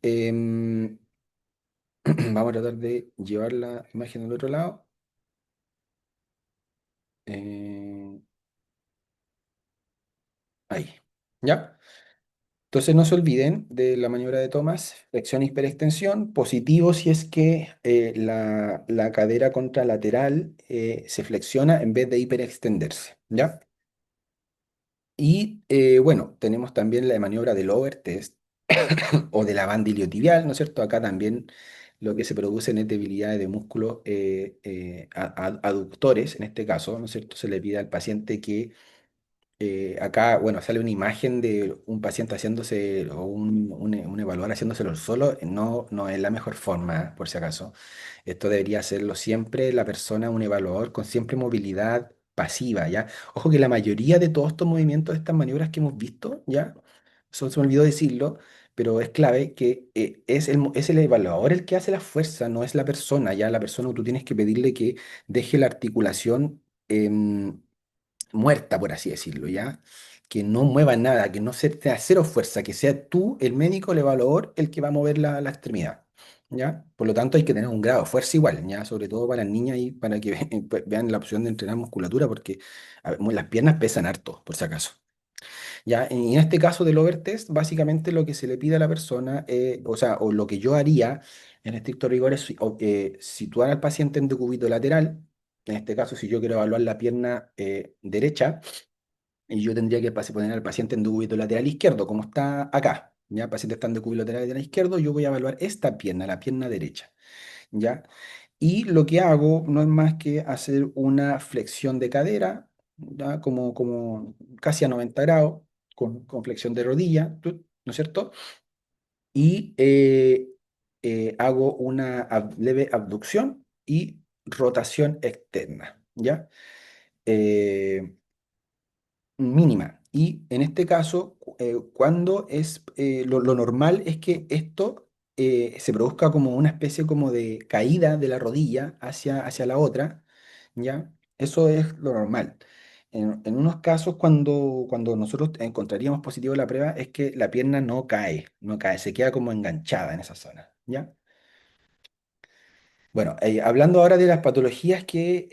Em, Vamos a tratar de llevar la imagen al otro lado. Eh, Ahí. ¿Ya? Entonces no se olviden de la maniobra de Thomas, flexión, hiperextensión, positivo si es que la cadera contralateral se flexiona en vez de hiperextenderse, ¿ya? Y bueno, tenemos también la maniobra del overtest o de la banda iliotibial, ¿no es cierto? Acá también lo que se producen es debilidades de músculos aductores, en este caso, ¿no es cierto? Se le pide al paciente que acá, bueno, sale una imagen de un paciente haciéndose o un evaluador haciéndoselo solo, no, no es la mejor forma, por si acaso. Esto debería hacerlo siempre la persona, un evaluador con siempre movilidad pasiva, ¿ya? Ojo que la mayoría de todos estos movimientos, de estas maniobras que hemos visto, ¿ya? Eso se me olvidó decirlo, pero es clave que es el evaluador el que hace la fuerza, no es la persona, ¿ya? La persona tú tienes que pedirle que deje la articulación. Muerta, por así decirlo, ¿ya? Que no mueva nada, que no se tenga cero fuerza, que sea tú, el médico, el evaluador, el que va a mover la extremidad, ¿ya? Por lo tanto, hay que tener un grado de fuerza igual, ¿ya? Sobre todo para las niñas y para que vean la opción de entrenar musculatura, porque a ver, las piernas pesan harto, por si acaso. ¿Ya? Y en este caso del overtest, básicamente lo que se le pide a la persona, o sea, o lo que yo haría en estricto rigor es situar al paciente en decúbito lateral. En este caso, si yo quiero evaluar la pierna derecha, y yo tendría que poner al paciente en decúbito lateral izquierdo, como está acá. ¿Ya? El paciente está en decúbito lateral izquierdo, yo voy a evaluar esta pierna, la pierna derecha. ¿Ya? Y lo que hago no es más que hacer una flexión de cadera, ¿ya? Como casi a 90 grados, con flexión de rodilla, ¿no es cierto? Y hago una leve abducción y rotación externa, ¿ya? Eh, Mínima. Y en este caso, cuando es lo normal es que esto se produzca como una especie como de caída de la rodilla hacia la otra, ¿ya? Eso es lo normal. En unos casos, cuando nosotros encontraríamos positivo la prueba, es que la pierna no cae, no cae, se queda como enganchada en esa zona, ¿ya? Bueno, hablando ahora de las patologías que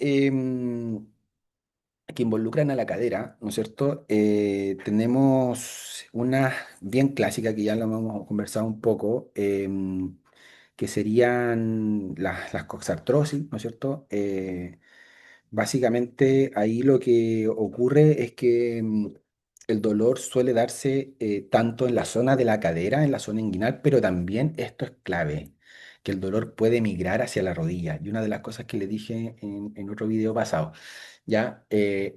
involucran a la cadera, ¿no es cierto? Tenemos una bien clásica que ya lo hemos conversado un poco, que serían las coxartrosis, ¿no es cierto? Básicamente ahí lo que ocurre es que el dolor suele darse tanto en la zona de la cadera, en la zona inguinal, pero también esto es clave, que el dolor puede migrar hacia la rodilla. Y una de las cosas que le dije en otro video pasado, ya,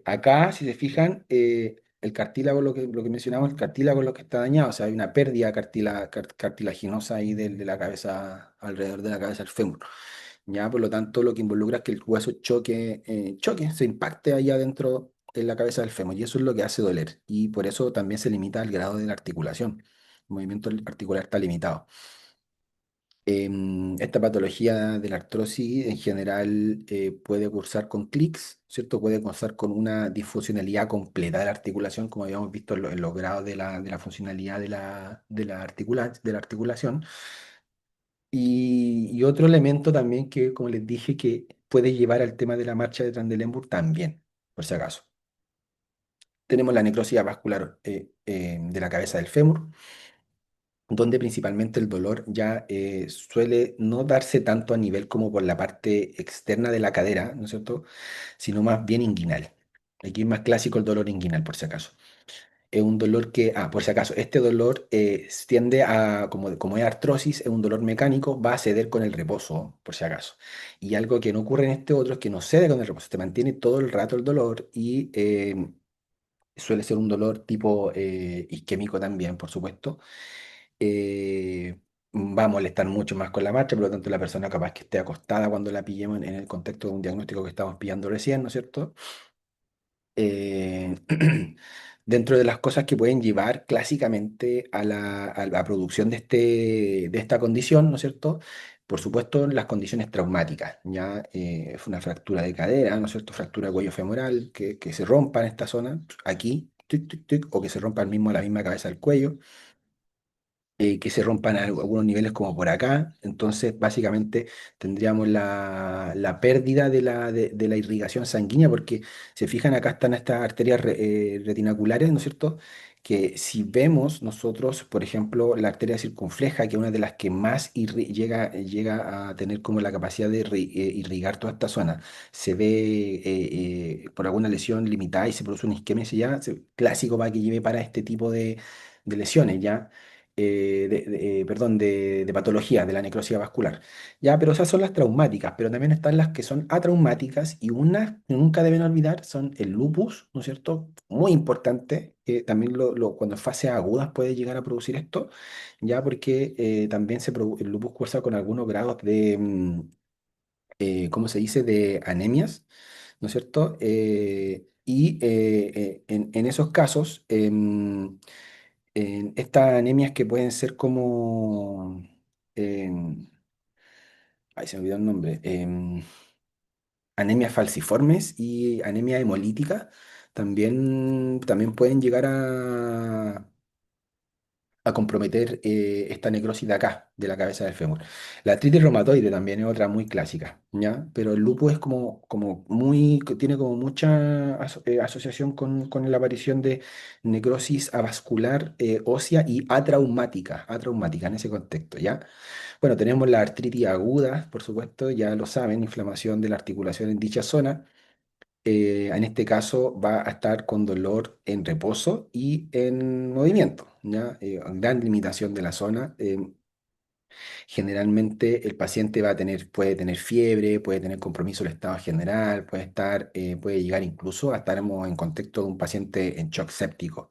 acá, si se fijan, el cartílago, lo que mencionamos, el cartílago es lo que está dañado, o sea, hay una pérdida cartilaginosa ahí de la cabeza, alrededor de la cabeza del fémur. Ya, por lo tanto, lo que involucra es que el hueso se impacte ahí adentro en la cabeza del fémur, y eso es lo que hace doler, y por eso también se limita el grado de la articulación. El movimiento articular está limitado. Esta patología de la artrosis en general puede cursar con clics, ¿cierto? Puede cursar con una disfuncionalidad completa de la articulación, como habíamos visto en los grados de la funcionalidad de la articulación. Y otro elemento también que, como les dije, que puede llevar al tema de la marcha de Trendelenburg también, por si acaso. Tenemos la necrosis vascular de la cabeza del fémur, donde principalmente el dolor ya suele no darse tanto a nivel como por la parte externa de la cadera, ¿no es cierto? Sino más bien inguinal. Aquí es más clásico el dolor inguinal, por si acaso. Es un dolor que, por si acaso, este dolor tiende a, como es artrosis, es un dolor mecánico, va a ceder con el reposo, por si acaso. Y algo que no ocurre en este otro es que no cede con el reposo, te mantiene todo el rato el dolor y suele ser un dolor tipo isquémico también, por supuesto. Va a molestar mucho más con la marcha, por lo tanto la persona capaz que esté acostada cuando la pillemos en el contexto de un diagnóstico que estamos pillando recién, ¿no es cierto? eh, Dentro de las cosas que pueden llevar clásicamente a la producción de esta condición, ¿no es cierto? Por supuesto, las condiciones traumáticas, ya es una fractura de cadera, ¿no es cierto? Fractura de cuello femoral, que se rompa en esta zona, aquí, tic, tic, tic, o que se rompa la misma cabeza del cuello, que se rompan a algunos niveles como por acá. Entonces, básicamente tendríamos la pérdida de la irrigación sanguínea, porque se fijan acá están estas arterias retinaculares, ¿no es cierto? que si vemos nosotros, por ejemplo, la arteria circunfleja, que es una de las que más llega a tener como la capacidad de irrigar toda esta zona, se ve por alguna lesión limitada y se produce una isquemia, ese ya clásico para que lleve para este tipo de lesiones, ¿ya? Perdón, de patología, de la necrosis vascular. Ya, pero esas son las traumáticas, pero también están las que son atraumáticas y unas que nunca deben olvidar son el lupus, ¿no es cierto? Muy importante, que también cuando en fases agudas puede llegar a producir esto, ya porque también el lupus cursa con algunos grados de, ¿cómo se dice?, de anemias, ¿no es cierto? En esos casos, en estas anemias que pueden ser como... em, ay, se me olvidó el nombre. Anemias falciformes y anemia hemolítica también pueden llegar a comprometer esta necrosis de acá, de la cabeza del fémur. La artritis reumatoide también es otra muy clásica, ¿ya? Pero el lupus es tiene como mucha asociación con la aparición de necrosis avascular, ósea y atraumática en ese contexto, ¿ya? Bueno, tenemos la artritis aguda, por supuesto, ya lo saben, inflamación de la articulación en dicha zona. En este caso va a estar con dolor en reposo y en movimiento, ¿ya? Gran limitación de la zona. Generalmente el paciente puede tener fiebre, puede tener compromiso del estado general, puede llegar incluso a estar en contexto de un paciente en shock séptico.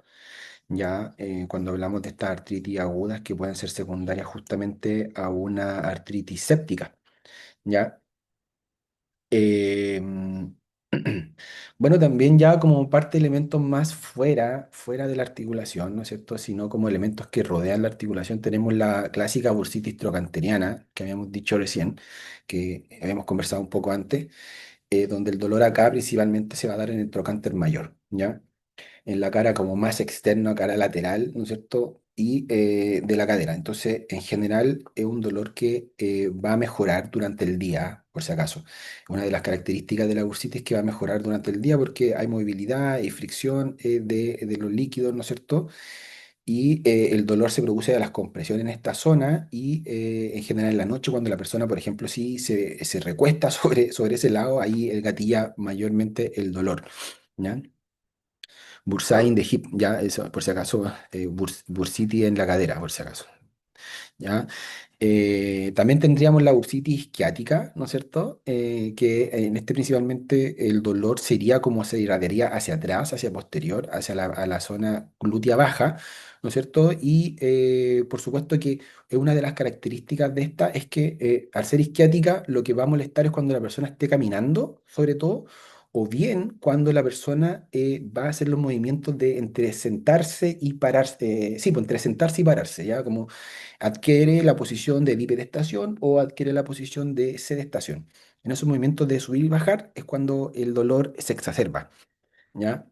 Ya cuando hablamos de estas artritis agudas que pueden ser secundarias justamente a una artritis séptica, ¿ya? Em, bueno, también ya como parte de elementos más fuera de la articulación, ¿no es cierto? Sino como elementos que rodean la articulación, tenemos la clásica bursitis trocanteriana, que habíamos dicho recién, que habíamos conversado un poco antes, donde el dolor acá principalmente se va a dar en el trocánter mayor, ¿ya? En la cara como más externa, cara lateral, ¿no es cierto? Y de la cadera. Entonces, en general, es un dolor que va a mejorar durante el día, por si acaso. Una de las características de la bursitis es que va a mejorar durante el día porque hay movilidad y fricción de los líquidos, ¿no es cierto? Y el dolor se produce de las compresiones en esta zona y en general en la noche cuando la persona, por ejemplo, si se recuesta sobre ese lado, ahí el gatilla mayormente el dolor. ¿Ya? Bursay in the hip, ya, eso, por si acaso, bursity en la cadera, por si acaso, ¿ya? También tendríamos la bursitis isquiática, ¿no es cierto? Que en este principalmente el dolor sería como se irradiaría hacia atrás, hacia posterior, a la zona glútea baja, ¿no es cierto? Y por supuesto que una de las características de esta es que al ser isquiática lo que va a molestar es cuando la persona esté caminando, sobre todo, o bien cuando la persona va a hacer los movimientos de entre sentarse y pararse, sí, pues entre sentarse y pararse, ¿ya? Como adquiere la posición de bipedestación o adquiere la posición de sedestación. En esos movimientos de subir y bajar es cuando el dolor se exacerba, ¿ya?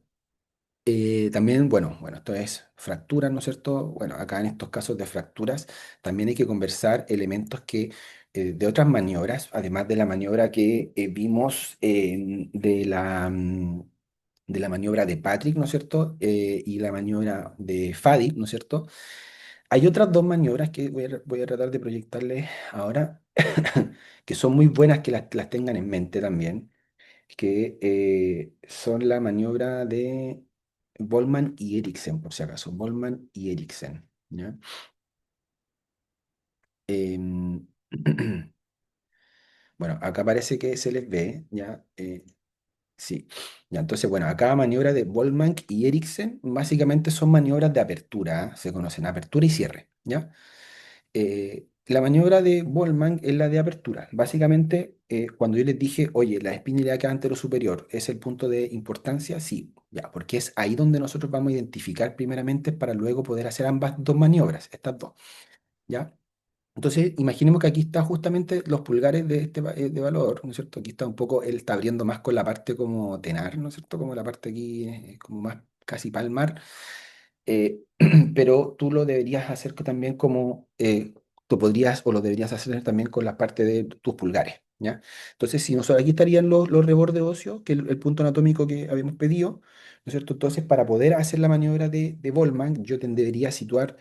También, bueno, esto es fracturas, ¿no es cierto? Bueno, acá en estos casos de fracturas también hay que conversar elementos que de otras maniobras, además de la maniobra que vimos de la maniobra de Patrick, ¿no es cierto? Y la maniobra de Fadi, ¿no es cierto? Hay otras dos maniobras que voy a tratar de proyectarles ahora, que son muy buenas que las tengan en mente también, que son la maniobra de Bollmann y Eriksen, por si acaso, Bollmann y Eriksen, ¿ya? Em, bueno, acá parece que se les ve, ¿ya? Sí, ya, entonces, bueno, acá maniobra de Bollmann y Eriksen básicamente son maniobras de apertura, ¿ah? Se conocen, apertura y cierre, ¿ya? La maniobra de Bollmann es la de apertura. Básicamente, cuando yo les dije, oye, la espina ilíaca anterosuperior es el punto de importancia, sí, ya, porque es ahí donde nosotros vamos a identificar primeramente para luego poder hacer ambas dos maniobras, estas dos, ¿ya? Entonces, imaginemos que aquí está justamente los pulgares de de valor, ¿no es cierto? Aquí está un poco, él está abriendo más con la parte como tenar, ¿no es cierto? Como la parte aquí, como más casi palmar. Eh, pero tú lo deberías hacer también como, tú podrías o lo deberías hacer también con la parte de tus pulgares, ¿ya? Entonces, si nosotros aquí estarían los rebordes óseos, que es el punto anatómico que habíamos pedido, ¿no es cierto? Entonces, para poder hacer la maniobra de Boltzmann, yo debería situar,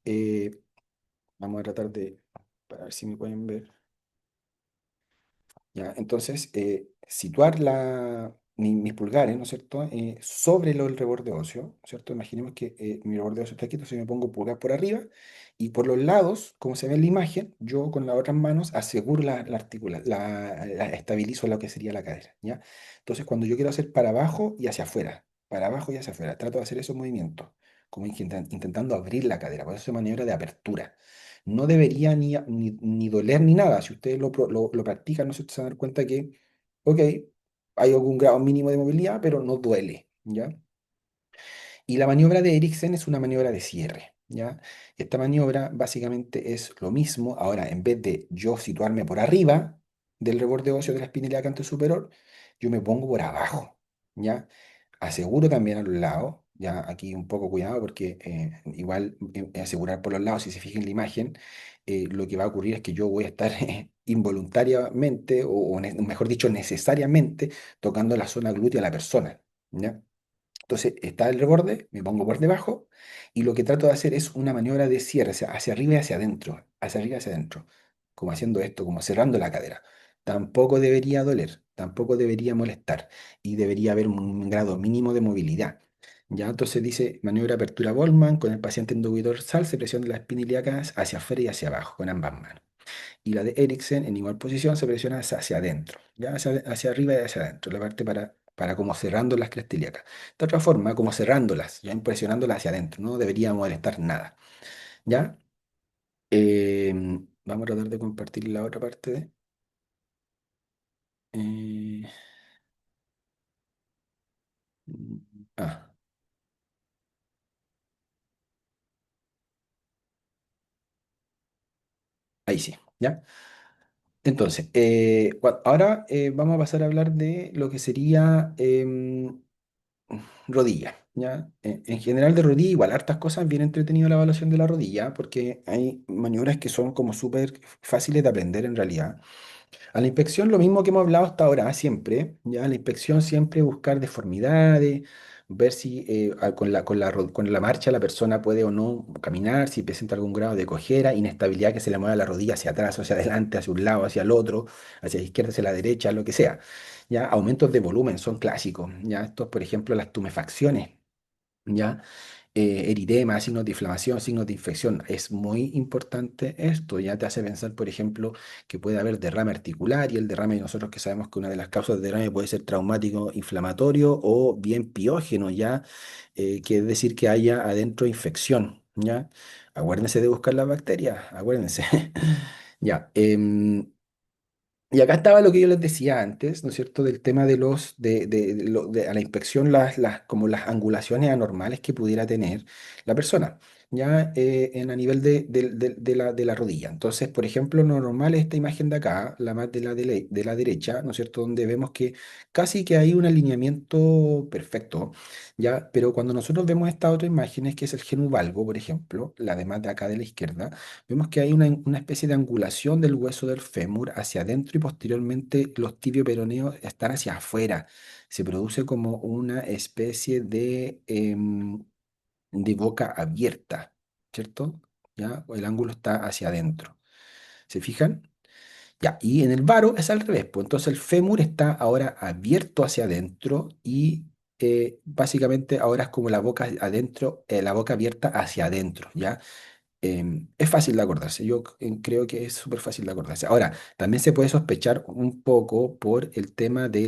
eh, vamos a tratar de, para ver si me pueden ver. ¿Ya? Entonces, situar mis pulgares, ¿no es cierto?, sobre el reborde óseo, ¿no es cierto? Imaginemos que mi reborde óseo está aquí, entonces me pongo pulgar por arriba y por los lados, como se ve en la imagen, yo con las otras manos aseguro estabilizo lo que sería la cadera, ¿ya? Entonces, cuando yo quiero hacer para abajo y hacia afuera, trato de hacer esos movimientos, como intentando abrir la cadera, por eso se maniobra de apertura. No debería ni doler ni nada. Si ustedes lo practican, no se van a dar cuenta que, ok, hay algún grado mínimo de movilidad, pero no duele, ¿ya? Y la maniobra de Eriksen es una maniobra de cierre, ¿ya? Esta maniobra básicamente es lo mismo. Ahora, en vez de yo situarme por arriba del reborde óseo de la espina ilíaca superior, yo me pongo por abajo, ¿ya? Aseguro también a los lados, ya aquí un poco cuidado porque igual asegurar por los lados, si se fijan en la imagen, lo que va a ocurrir es que yo voy a estar involuntariamente, mejor dicho, necesariamente tocando la zona glútea de la persona, ¿ya? Entonces está el reborde, me pongo por debajo y lo que trato de hacer es una maniobra de cierre, o sea, hacia arriba y hacia adentro, hacia arriba y hacia adentro, como haciendo esto, como cerrando la cadera. Tampoco debería doler, tampoco debería molestar y debería haber un grado mínimo de movilidad. Ya, entonces dice maniobra apertura Boltzmann con el paciente inductor dorsal, se presiona la espina ilíaca hacia afuera y hacia abajo con ambas manos. Y la de Eriksen en igual posición se presiona hacia adentro, ya hacia arriba y hacia adentro, la parte para como cerrando las crestas ilíacas. De otra forma, como cerrándolas, ya presionándolas hacia adentro, no debería molestar nada, ¿ya? Vamos a tratar de compartir la otra parte eh, ah, ahí sí, ¿ya? Entonces, ahora vamos a pasar a hablar de lo que sería rodilla, ¿ya? En general de rodilla, igual, hartas cosas, bien entretenido la evaluación de la rodilla, porque hay maniobras que son como súper fáciles de aprender en realidad. A la inspección, lo mismo que hemos hablado hasta ahora, siempre, ¿ya? A la inspección siempre buscar deformidades, ver si con la marcha la persona puede o no caminar, si presenta algún grado de cojera, inestabilidad que se le mueva la rodilla hacia atrás, o hacia adelante, hacia un lado, hacia el otro, hacia la izquierda, hacia la derecha, lo que sea. ¿Ya? Aumentos de volumen son clásicos, ¿ya? Estos, por ejemplo, las tumefacciones. ¿Ya? Eritema, signos de inflamación, signos de infección. Es muy importante esto. Ya te hace pensar, por ejemplo, que puede haber derrame articular y el derrame, nosotros que sabemos que una de las causas de derrame puede ser traumático, inflamatorio o bien piógeno, ya, que es decir, que haya adentro infección, ¿ya? Acuérdense de buscar las bacterias, acuérdense. Ya, y acá estaba lo que yo les decía antes, ¿no es cierto?, del tema a la inspección, como las angulaciones anormales que pudiera tener la persona, ya a nivel de la rodilla. Entonces, por ejemplo, lo normal es esta imagen de acá, la más de la derecha, ¿no es cierto?, donde vemos que casi que hay un alineamiento perfecto, ya, pero cuando nosotros vemos estas otras imágenes, que es el genu valgo, por ejemplo, la de más de acá de la izquierda, vemos que hay una especie de angulación del hueso del fémur hacia adentro y posteriormente los tibioperoneos están hacia afuera. Se produce como una especie de boca abierta, ¿cierto? ¿Ya? O el ángulo está hacia adentro. ¿Se fijan? Ya, y en el varo es al revés, pues entonces el fémur está ahora abierto hacia adentro y básicamente ahora es como la boca adentro, la boca abierta hacia adentro, ¿ya? Es fácil de acordarse, yo creo que es súper fácil de acordarse. Ahora, también se puede sospechar un poco por el tema de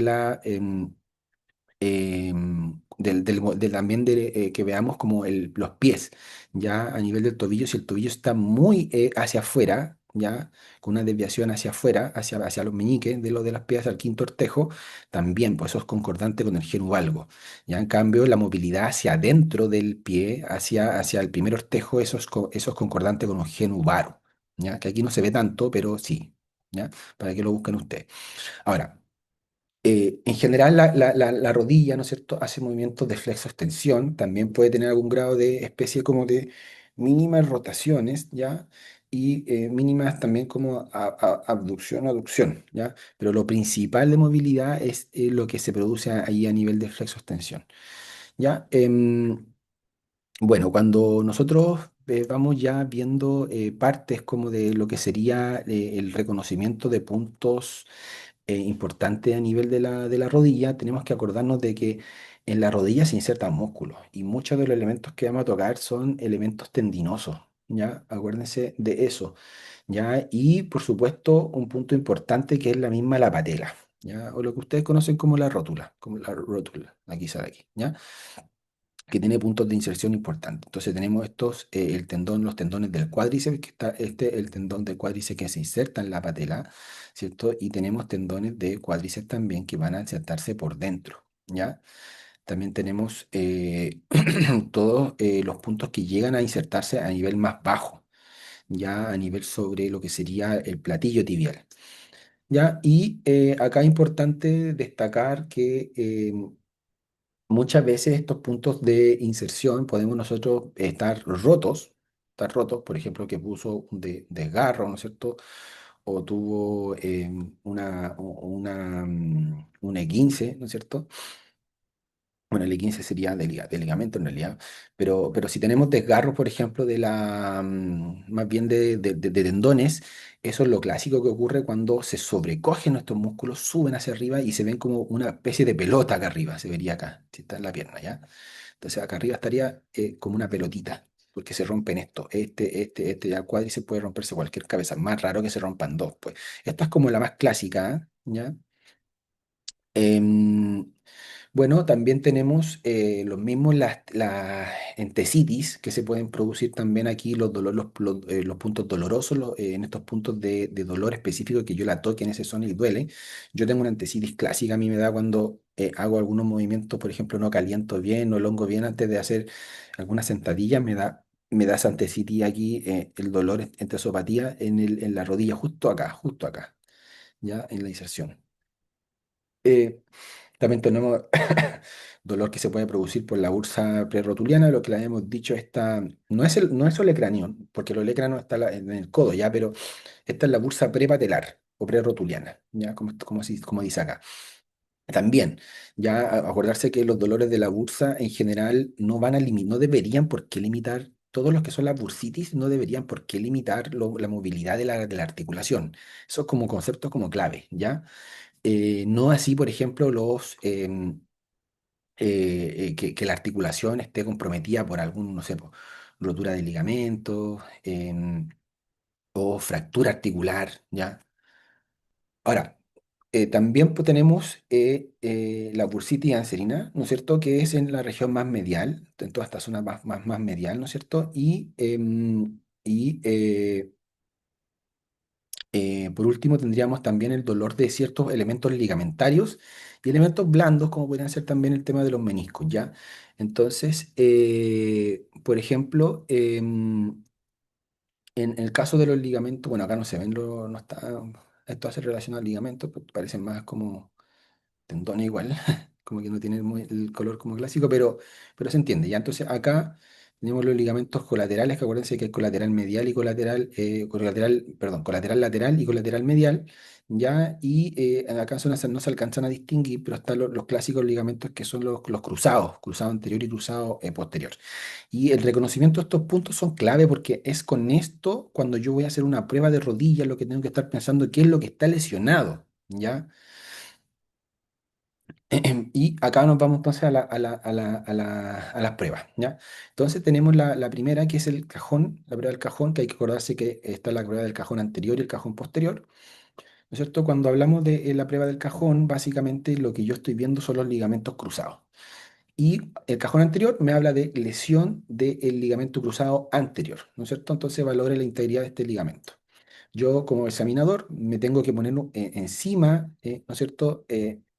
también que veamos como los pies, ya a nivel del tobillo, si el tobillo está muy hacia afuera, ya con una desviación hacia afuera, hacia los meñiques de las pies al quinto ortejo, también, pues eso es concordante con el genu valgo. Ya en cambio, la movilidad hacia adentro del pie, hacia el primer ortejo, eso es concordante con el genu varo, ya que aquí no se ve tanto, pero sí, ya para que lo busquen ustedes. Ahora, en general, la rodilla, ¿no es cierto?, hace movimientos de flexo-extensión, también puede tener algún grado de especie como de mínimas rotaciones, ¿ya? y mínimas también como abducción, aducción, ¿ya? Pero lo principal de movilidad es lo que se produce ahí a nivel de flexo-extensión, ¿ya? Bueno, cuando nosotros vamos ya viendo partes como de lo que sería el reconocimiento de puntos importantes a nivel de la rodilla, tenemos que acordarnos de que en la rodilla se insertan músculos y muchos de los elementos que vamos a tocar son elementos tendinosos, ¿ya? Acuérdense de eso, ¿ya? Y por supuesto, un punto importante que es la misma la patela, ¿ya? O lo que ustedes conocen como la rótula, aquí sale aquí, ¿ya? Que tiene puntos de inserción importantes. Entonces tenemos estos, el tendón, los tendones del cuádriceps, que está el tendón del cuádriceps que se inserta en la patela, ¿cierto? Y tenemos tendones de cuádriceps también que van a insertarse por dentro, ¿ya? También tenemos todos los puntos que llegan a insertarse a nivel más bajo, ya a nivel sobre lo que sería el platillo tibial. ¿Ya? Y acá es importante destacar que muchas veces estos puntos de inserción podemos nosotros estar rotos, por ejemplo, que puso un desgarro, ¿no es cierto? O tuvo un E15, ¿no es cierto? Bueno, el E15 sería de ligamento en realidad, pero si tenemos desgarros, por ejemplo, más bien de tendones, eso es lo clásico que ocurre cuando se sobrecogen nuestros músculos, suben hacia arriba y se ven como una especie de pelota acá arriba, se vería acá, si está en la pierna, ¿ya? Entonces acá arriba estaría como una pelotita, porque se rompen esto, ya el cuádriceps puede romperse cualquier cabeza, más raro que se rompan dos, pues. Esta es como la más clásica, ¿ya? Em, bueno, también tenemos los mismos, las entesitis que se pueden producir también aquí, los puntos dolorosos, en estos puntos de dolor específico que yo la toque en esa zona y duele. Yo tengo una entesitis clásica, a mí me da cuando hago algunos movimientos, por ejemplo, no caliento bien, no elongo bien antes de hacer algunas sentadillas, me da esa entesitis aquí, el dolor, entesopatía en la rodilla, justo acá, ya en la inserción. Eh, También tenemos dolor que se puede producir por la bursa prerrotuliana, lo que le habíamos dicho, esta, no es olecranión, porque el olecrano está en el codo ya, pero esta es la bursa prepatelar o prerrotuliana, ya como dice acá. También, ya acordarse que los dolores de la bursa en general no van a limitar, no deberían por qué limitar, todos los que son las bursitis no deberían por qué limitar la movilidad de la articulación. Eso es como conceptos como clave, ¿ya? No así, por ejemplo, que la articulación esté comprometida por algún, no sé, rotura de ligamentos o fractura articular, ¿ya? Ahora, también pues, tenemos la bursitis anserina, ¿no es cierto?, que es en la región más medial, en toda esta zona más medial, ¿no es cierto? Por último, tendríamos también el dolor de ciertos elementos ligamentarios y elementos blandos, como podrían ser también el tema de los meniscos, ¿ya? Entonces, por ejemplo, en el caso de los ligamentos, bueno, acá no se ven, no está, esto hace relación al ligamento, pues parecen más como tendones igual, como que no tiene el color como clásico, pero se entiende, ¿ya? Entonces acá tenemos los ligamentos colaterales, que acuérdense que hay colateral medial y colateral lateral y colateral medial, ¿ya? Y acá no se alcanzan a distinguir, pero están los clásicos ligamentos que son los cruzados, cruzado anterior y cruzado posterior. Y el reconocimiento de estos puntos son clave porque es con esto, cuando yo voy a hacer una prueba de rodilla, lo que tengo que estar pensando qué es lo que está lesionado, ¿ya? Y acá nos vamos entonces a las pruebas, ¿ya? Entonces tenemos la primera que es el cajón, la prueba del cajón, que hay que acordarse que está la prueba del cajón anterior y el cajón posterior, ¿no es cierto? Cuando hablamos de la prueba del cajón, básicamente lo que yo estoy viendo son los ligamentos cruzados. Y el cajón anterior me habla de lesión del ligamento cruzado anterior, ¿no es cierto? Entonces valore la integridad de este ligamento. Yo como examinador me tengo que poner encima, ¿no es cierto?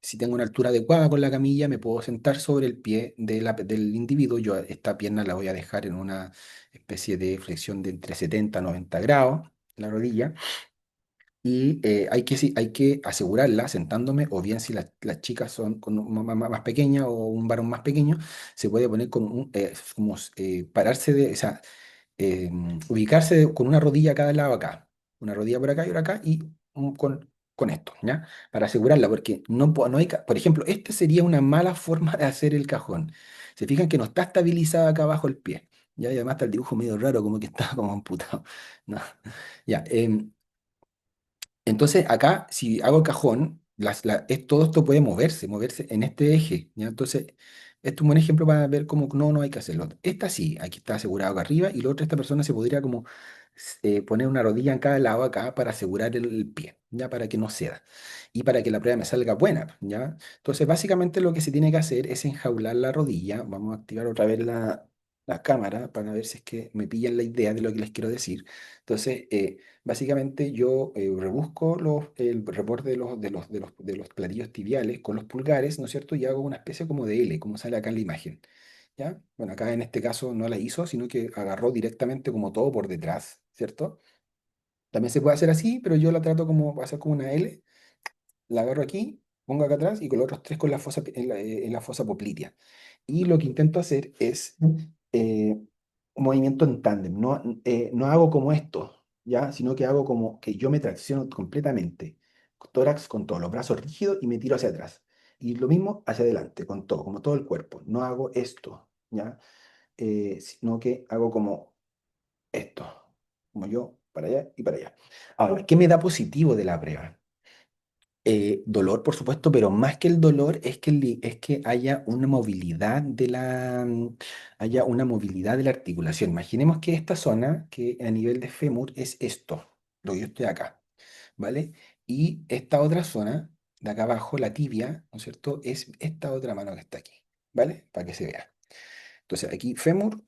Si tengo una altura adecuada con la camilla, me puedo sentar sobre el pie del individuo. Yo esta pierna la voy a dejar en una especie de flexión de entre 70 y 90 grados, la rodilla. Y hay que asegurarla sentándome, o bien si las chicas son más pequeñas o un varón más pequeño, se puede poner como, pararse o sea, ubicarse con una rodilla a cada lado acá, una rodilla por acá y otra acá, y con esto, ¿ya? Para asegurarla, porque no hay, por ejemplo, esta sería una mala forma de hacer el cajón. Se fijan que no está estabilizado acá abajo el pie, ¿ya? Y además está el dibujo medio raro, como que está como amputado. No. Ya, entonces, acá, si hago el cajón, todo esto puede moverse en este eje, ¿ya? Entonces, esto es un buen ejemplo para ver cómo no hay que hacerlo. Esta sí, aquí está asegurado acá arriba, y la otra, esta persona se podría como poner una rodilla en cada lado acá para asegurar el pie, ¿ya? Para que no ceda y para que la prueba me salga buena, ¿ya? Entonces, básicamente lo que se tiene que hacer es enjaular la rodilla. Vamos a activar otra vez la cámara para ver si es que me pillan la idea de lo que les quiero decir. Entonces, básicamente yo rebusco el reporte de los platillos tibiales con los pulgares, ¿no es cierto? Y hago una especie como de L, como sale acá en la imagen. ¿Ya? Bueno, acá en este caso no la hizo, sino que agarró directamente como todo por detrás, ¿cierto? También se puede hacer así, pero yo la trato como hacer como una L, la agarro aquí, pongo acá atrás y con los otros tres con la fosa, en la fosa poplitea. Y lo que intento hacer es un movimiento en tándem. No, no hago como esto, ¿ya? Sino que hago como que yo me tracciono completamente. Tórax con todos los brazos rígidos y me tiro hacia atrás. Y lo mismo hacia adelante, con todo, como todo el cuerpo. No hago esto, ¿ya? Sino que hago como esto, como yo, para allá y para allá. Ahora, ¿qué me da positivo de la prueba? Dolor, por supuesto, pero más que el dolor es que haya una movilidad haya una movilidad de la articulación. Imaginemos que esta zona, que a nivel de fémur es esto, lo que yo estoy acá, ¿vale? Y esta otra zona de acá abajo, la tibia, ¿no es cierto? Es esta otra mano que está aquí, ¿vale? Para que se vea. Entonces, aquí fémur,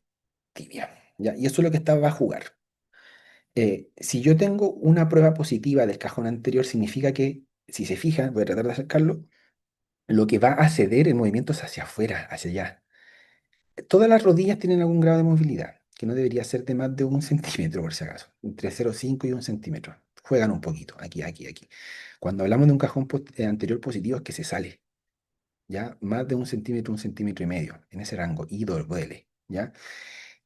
tibia, ¿ya? Y eso es lo que va a jugar. Si yo tengo una prueba positiva del cajón anterior, significa que, si se fijan, voy a tratar de acercarlo, lo que va a ceder el movimiento es hacia afuera, hacia allá. Todas las rodillas tienen algún grado de movilidad, que no debería ser de más de 1 centímetro, por si acaso, entre 0,5 y 1 centímetro. Juegan un poquito, aquí, aquí, aquí. Cuando hablamos de un cajón anterior positivo es que se sale, ¿ya? Más de 1 centímetro, 1,5 centímetros, en ese rango, y duele, ¿ya?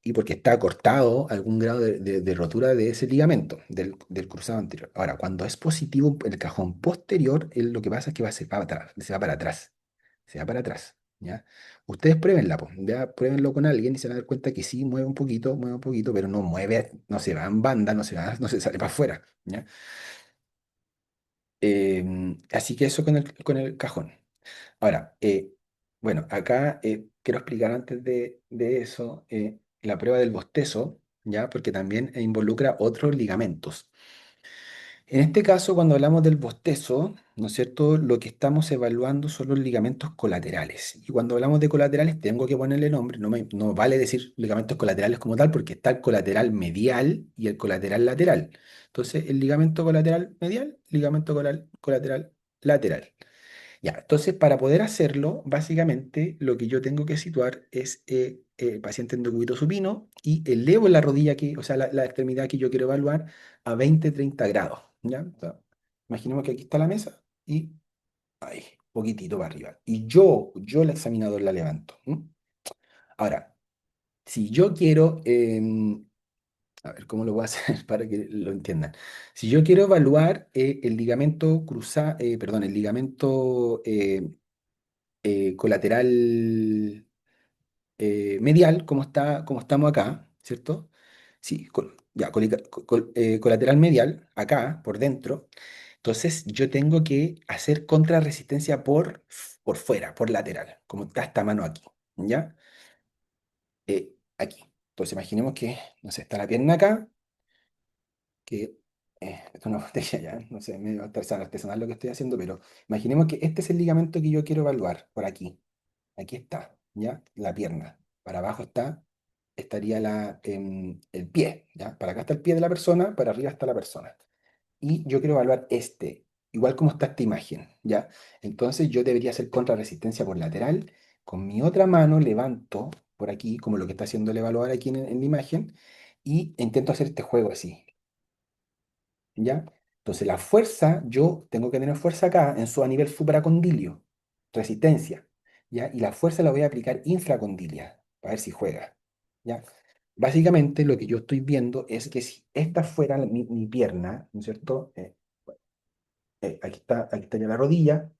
Y porque está cortado algún grado de rotura de ese ligamento, del cruzado anterior. Ahora, cuando es positivo el cajón posterior, lo que pasa es que se va para atrás, se va para atrás, se va para atrás, ¿ya? Ustedes pruébenla, pues, ya, pruébenlo con alguien y se van a dar cuenta que sí, mueve un poquito, pero no mueve, no se va en banda, no se sale para afuera, ¿ya? Así que eso con el cajón. Ahora, bueno, acá quiero explicar antes de eso la prueba del bostezo, ¿ya? Porque también involucra otros ligamentos. En este caso, cuando hablamos del bostezo, ¿no es cierto? Lo que estamos evaluando son los ligamentos colaterales. Y cuando hablamos de colaterales, tengo que ponerle nombre. No vale decir ligamentos colaterales como tal, porque está el colateral medial y el colateral lateral. Entonces, el ligamento colateral medial, ligamento colateral lateral. Ya, entonces para poder hacerlo, básicamente lo que yo tengo que situar es el paciente en decúbito supino y elevo la rodilla aquí, o sea, la extremidad que yo quiero evaluar a 20-30 grados. ¿Ya? O sea, imaginemos que aquí está la mesa y ahí, poquitito para arriba. Y yo el examinador la levanto. ¿M? Ahora, si yo quiero, a ver cómo lo voy a hacer para que lo entiendan. Si yo quiero evaluar el ligamento perdón, el ligamento colateral medial, como estamos acá, ¿cierto? Sí, ya, colateral medial, acá, por dentro. Entonces yo tengo que hacer contrarresistencia por fuera, por lateral, como está esta mano aquí, ¿ya? Aquí. Entonces imaginemos que, no sé, está la pierna acá, que esto es una botella ya, no sé, medio artesanal lo que estoy haciendo, pero imaginemos que este es el ligamento que yo quiero evaluar, por aquí. Aquí está, ¿ya? La pierna. Para abajo estaría el pie, ¿ya? Para acá está el pie de la persona, para arriba está la persona. Y yo quiero evaluar igual como está esta imagen, ¿ya? Entonces yo debería hacer contrarresistencia por lateral. Con mi otra mano levanto por aquí, como lo que está haciendo el evaluador aquí en la imagen, y intento hacer este juego así, ¿ya? Entonces la fuerza, yo tengo que tener fuerza acá a nivel supracondilio, resistencia, ¿ya? Y la fuerza la voy a aplicar infracondilia, para ver si juega, ¿ya? básicamente lo que yo estoy viendo es que si esta fuera mi pierna, ¿no es cierto? Aquí estaría la rodilla,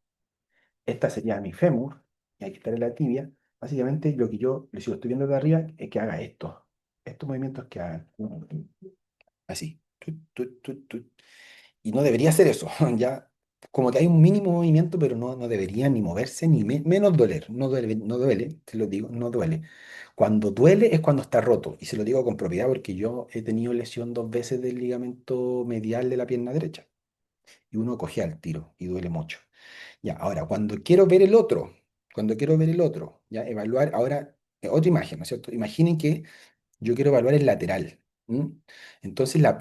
esta sería mi fémur, y aquí estaría la tibia. Básicamente lo que yo, si lo estoy viendo de arriba, es que haga esto, estos movimientos que hagan. Así. Tut, tut, tut, tut. Y no debería hacer eso, ya. Como que hay un mínimo movimiento, pero no debería ni moverse, ni menos doler. No duele, no duele, te lo digo, no duele. Cuando duele es cuando está roto, y se lo digo con propiedad porque yo he tenido lesión 2 veces del ligamento medial de la pierna derecha, y uno coge al tiro y duele mucho. Ya, ahora, cuando quiero ver el otro, ya, evaluar, ahora, otra imagen, ¿no es cierto? Imaginen que yo quiero evaluar el lateral. ¿M? Entonces la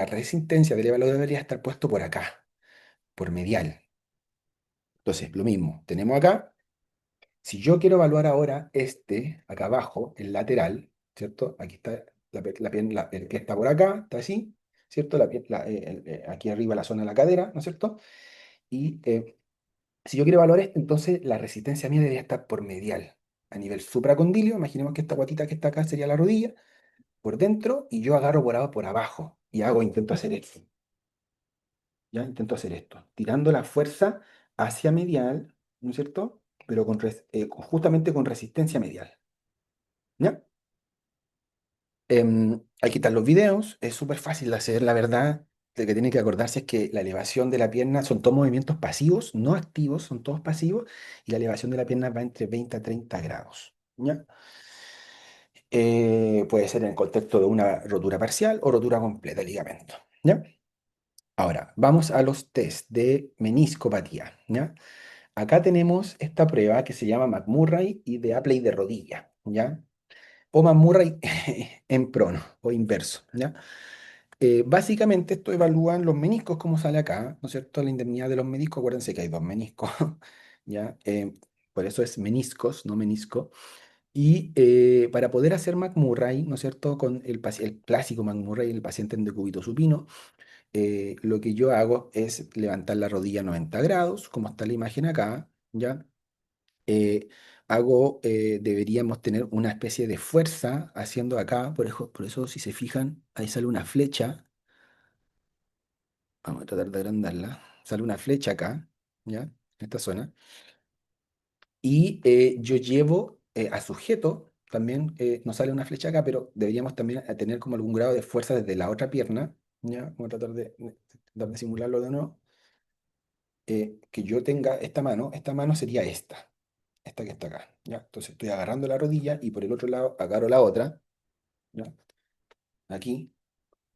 resistencia del evaluador debería estar puesto por acá, por medial. Entonces, lo mismo, tenemos acá, si yo quiero evaluar ahora acá abajo, el lateral, ¿cierto? Aquí está la pierna, el pie está por acá, está así, ¿cierto? Aquí arriba la zona de la cadera, ¿no es cierto? Y si yo quiero evaluar esto, entonces la resistencia mía debería estar por medial. A nivel supracondilio, imaginemos que esta guatita que está acá sería la rodilla, por dentro, y yo agarro por abajo y intento hacer esto. Ya intento hacer esto, tirando la fuerza hacia medial, ¿no es cierto? Pero justamente con resistencia medial. ¿Ya? Aquí están los videos, es súper fácil de hacer, la verdad. Lo que tiene que acordarse es que la elevación de la pierna son todos movimientos pasivos, no activos, son todos pasivos, y la elevación de la pierna va entre 20 a 30 grados. ¿Ya? Puede ser en el contexto de una rotura parcial o rotura completa del ligamento. ¿Ya? Ahora, vamos a los test de meniscopatía, ¿ya? Acá tenemos esta prueba que se llama McMurray y de Apley de rodilla, ¿ya? O McMurray en prono o inverso, ¿ya? Básicamente esto evalúan los meniscos, como sale acá, ¿no es cierto? La indemnidad de los meniscos, acuérdense que hay dos meniscos, ¿ya? Por eso es meniscos, no menisco. Y para poder hacer McMurray, ¿no es cierto? Con el clásico McMurray, el paciente en decúbito supino, lo que yo hago es levantar la rodilla 90 grados, como está la imagen acá, ¿ya? Eh, deberíamos tener una especie de fuerza haciendo acá, por eso si se fijan, ahí sale una flecha, vamos a tratar de agrandarla, sale una flecha acá, ¿ya? En esta zona, y yo llevo a sujeto, también nos sale una flecha acá, pero deberíamos también tener como algún grado de fuerza desde la otra pierna, ¿ya? Vamos a tratar de simularlo de nuevo. Que yo tenga esta mano sería esta que está acá, ¿ya? Entonces estoy agarrando la rodilla y por el otro lado agarro la otra, ¿ya? Aquí,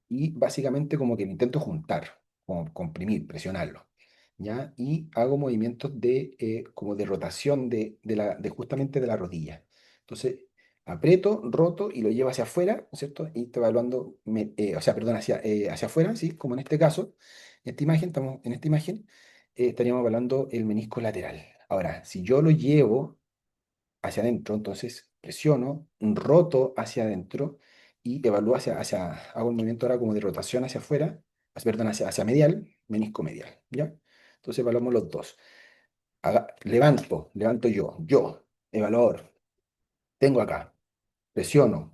y básicamente como que me intento juntar, como comprimir, presionarlo, ¿ya? Y hago movimientos como de rotación de justamente de la rodilla. Entonces, aprieto, roto y lo llevo hacia afuera, ¿no es cierto? Y estoy evaluando, o sea, perdón, hacia afuera, ¿sí? Como en este caso, en esta imagen, estaríamos evaluando el menisco lateral. Ahora, si yo lo llevo hacia adentro, entonces presiono, roto hacia adentro y evalúo hago un movimiento ahora como de rotación hacia afuera, perdón, hacia medial, menisco medial, ¿ya? Entonces evaluamos los dos. Levanto yo, evaluador, tengo acá, presiono,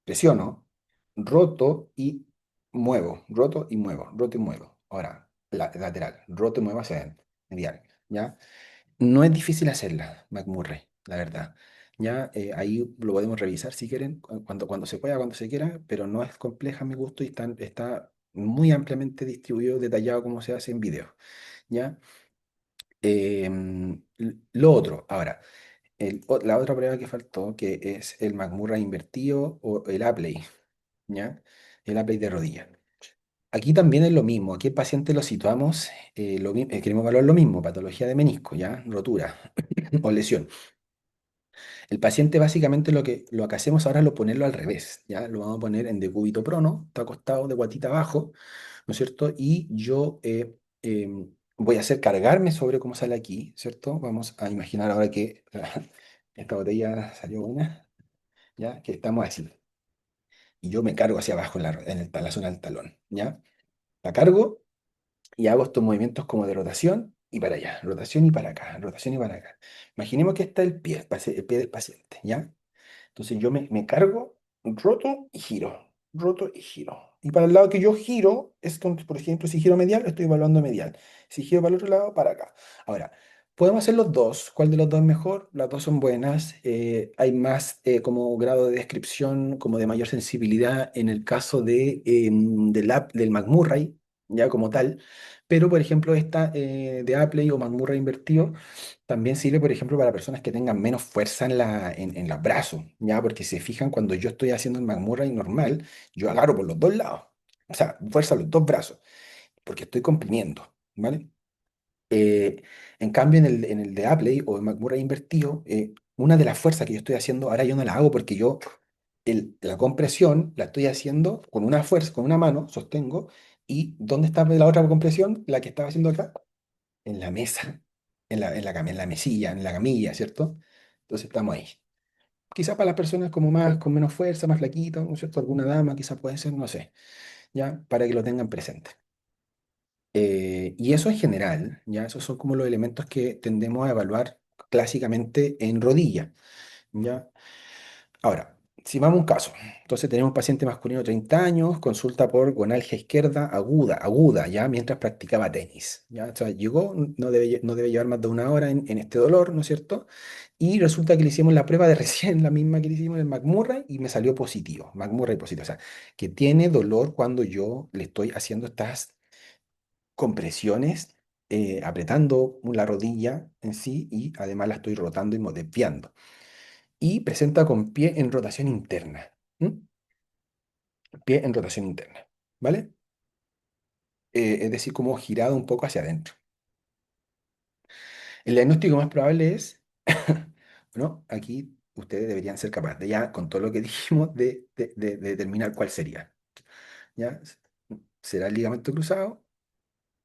presiono, roto y muevo, roto y muevo. Ahora, lateral, roto y muevo hacia adentro, medial, ¿ya? No es difícil hacerla, McMurray, la verdad. Ya ahí lo podemos revisar si quieren, cuando se pueda, cuando se quiera, pero no es compleja a mi gusto y está muy ampliamente distribuido, detallado como se hace en video. ¿Ya? Lo otro, ahora, la otra prueba que faltó, que es el McMurray invertido o el Apley, ¿ya? El Apley de rodilla. Aquí también es lo mismo, aquí el paciente lo situamos, queremos evaluar lo mismo, patología de menisco, ¿ya? Rotura o lesión. El paciente básicamente lo que hacemos ahora es ponerlo al revés, ¿ya? Lo vamos a poner en decúbito prono, está acostado de guatita abajo, ¿no es cierto? Y yo voy a hacer cargarme sobre cómo sale aquí, ¿cierto? Vamos a imaginar ahora que esta botella salió una, ¿ya? Que estamos así. Y yo me cargo hacia abajo en la zona del talón, ¿ya? La cargo y hago estos movimientos como de rotación y para allá, rotación y para acá, rotación y para acá. Imaginemos que está el pie del paciente, ¿ya? Entonces yo me cargo roto y giro, roto y giro. Y para el lado que yo giro, por ejemplo, si giro medial, estoy evaluando medial. Si giro para el otro lado, para acá. Ahora, podemos hacer los dos. ¿Cuál de los dos es mejor? Las dos son buenas. Hay más como grado de descripción, como de mayor sensibilidad en el caso del McMurray, ya como tal. Pero, por ejemplo, esta de Apple o McMurray invertido también sirve, por ejemplo, para personas que tengan menos fuerza en los brazos, ¿ya? Porque si se fijan, cuando yo estoy haciendo el McMurray normal, yo agarro por los dos lados, o sea, fuerza a los dos brazos, porque estoy comprimiendo, ¿vale? Eh, en cambio, en el de Apley o el McMurray invertido, una de las fuerzas que yo estoy haciendo, ahora yo no la hago porque yo la compresión la estoy haciendo con una fuerza, con una mano, sostengo, y ¿dónde está la otra compresión? La que estaba haciendo acá en la mesa, en la mesilla, en la camilla, ¿cierto? Entonces estamos ahí. Quizá para las personas como más, con menos fuerza, más flaquitas, ¿no es cierto? Alguna dama quizá puede ser, no sé, ¿ya? Para que lo tengan presente. Y eso en general, ¿ya? Esos son como los elementos que tendemos a evaluar clásicamente en rodilla, ¿ya? Ahora, si vamos a un caso, entonces tenemos un paciente masculino de 30 años, consulta por gonalgia izquierda aguda, ya mientras practicaba tenis, ya, o sea, llegó, no debe llevar más de una hora en este dolor, ¿no es cierto? Y resulta que le hicimos la prueba de recién, la misma que le hicimos en el McMurray, y me salió positivo, McMurray positivo, o sea, que tiene dolor cuando yo le estoy haciendo estas compresiones, apretando la rodilla en sí, y además la estoy rotando y desviando y presenta con pie en rotación interna. ¿M? Pie en rotación interna, ¿vale? Es decir, como girado un poco hacia adentro. El diagnóstico más probable es, bueno, aquí ustedes deberían ser capaces de ya, con todo lo que dijimos, de determinar cuál sería. ¿Ya? ¿Será el ligamento cruzado?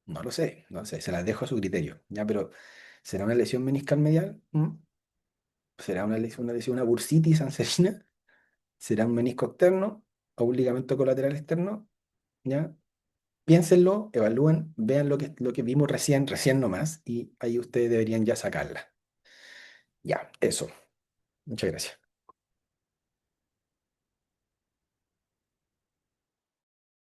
No lo sé, no sé, se las dejo a su criterio. ¿Ya? Pero ¿será una lesión meniscal medial? ¿Mm? ¿Será una bursitis anserina? ¿Será un menisco externo o un ligamento colateral externo? ¿Ya? Piénsenlo, evalúen, vean lo que vimos recién nomás, y ahí ustedes deberían ya sacarla. Ya, eso. Muchas gracias.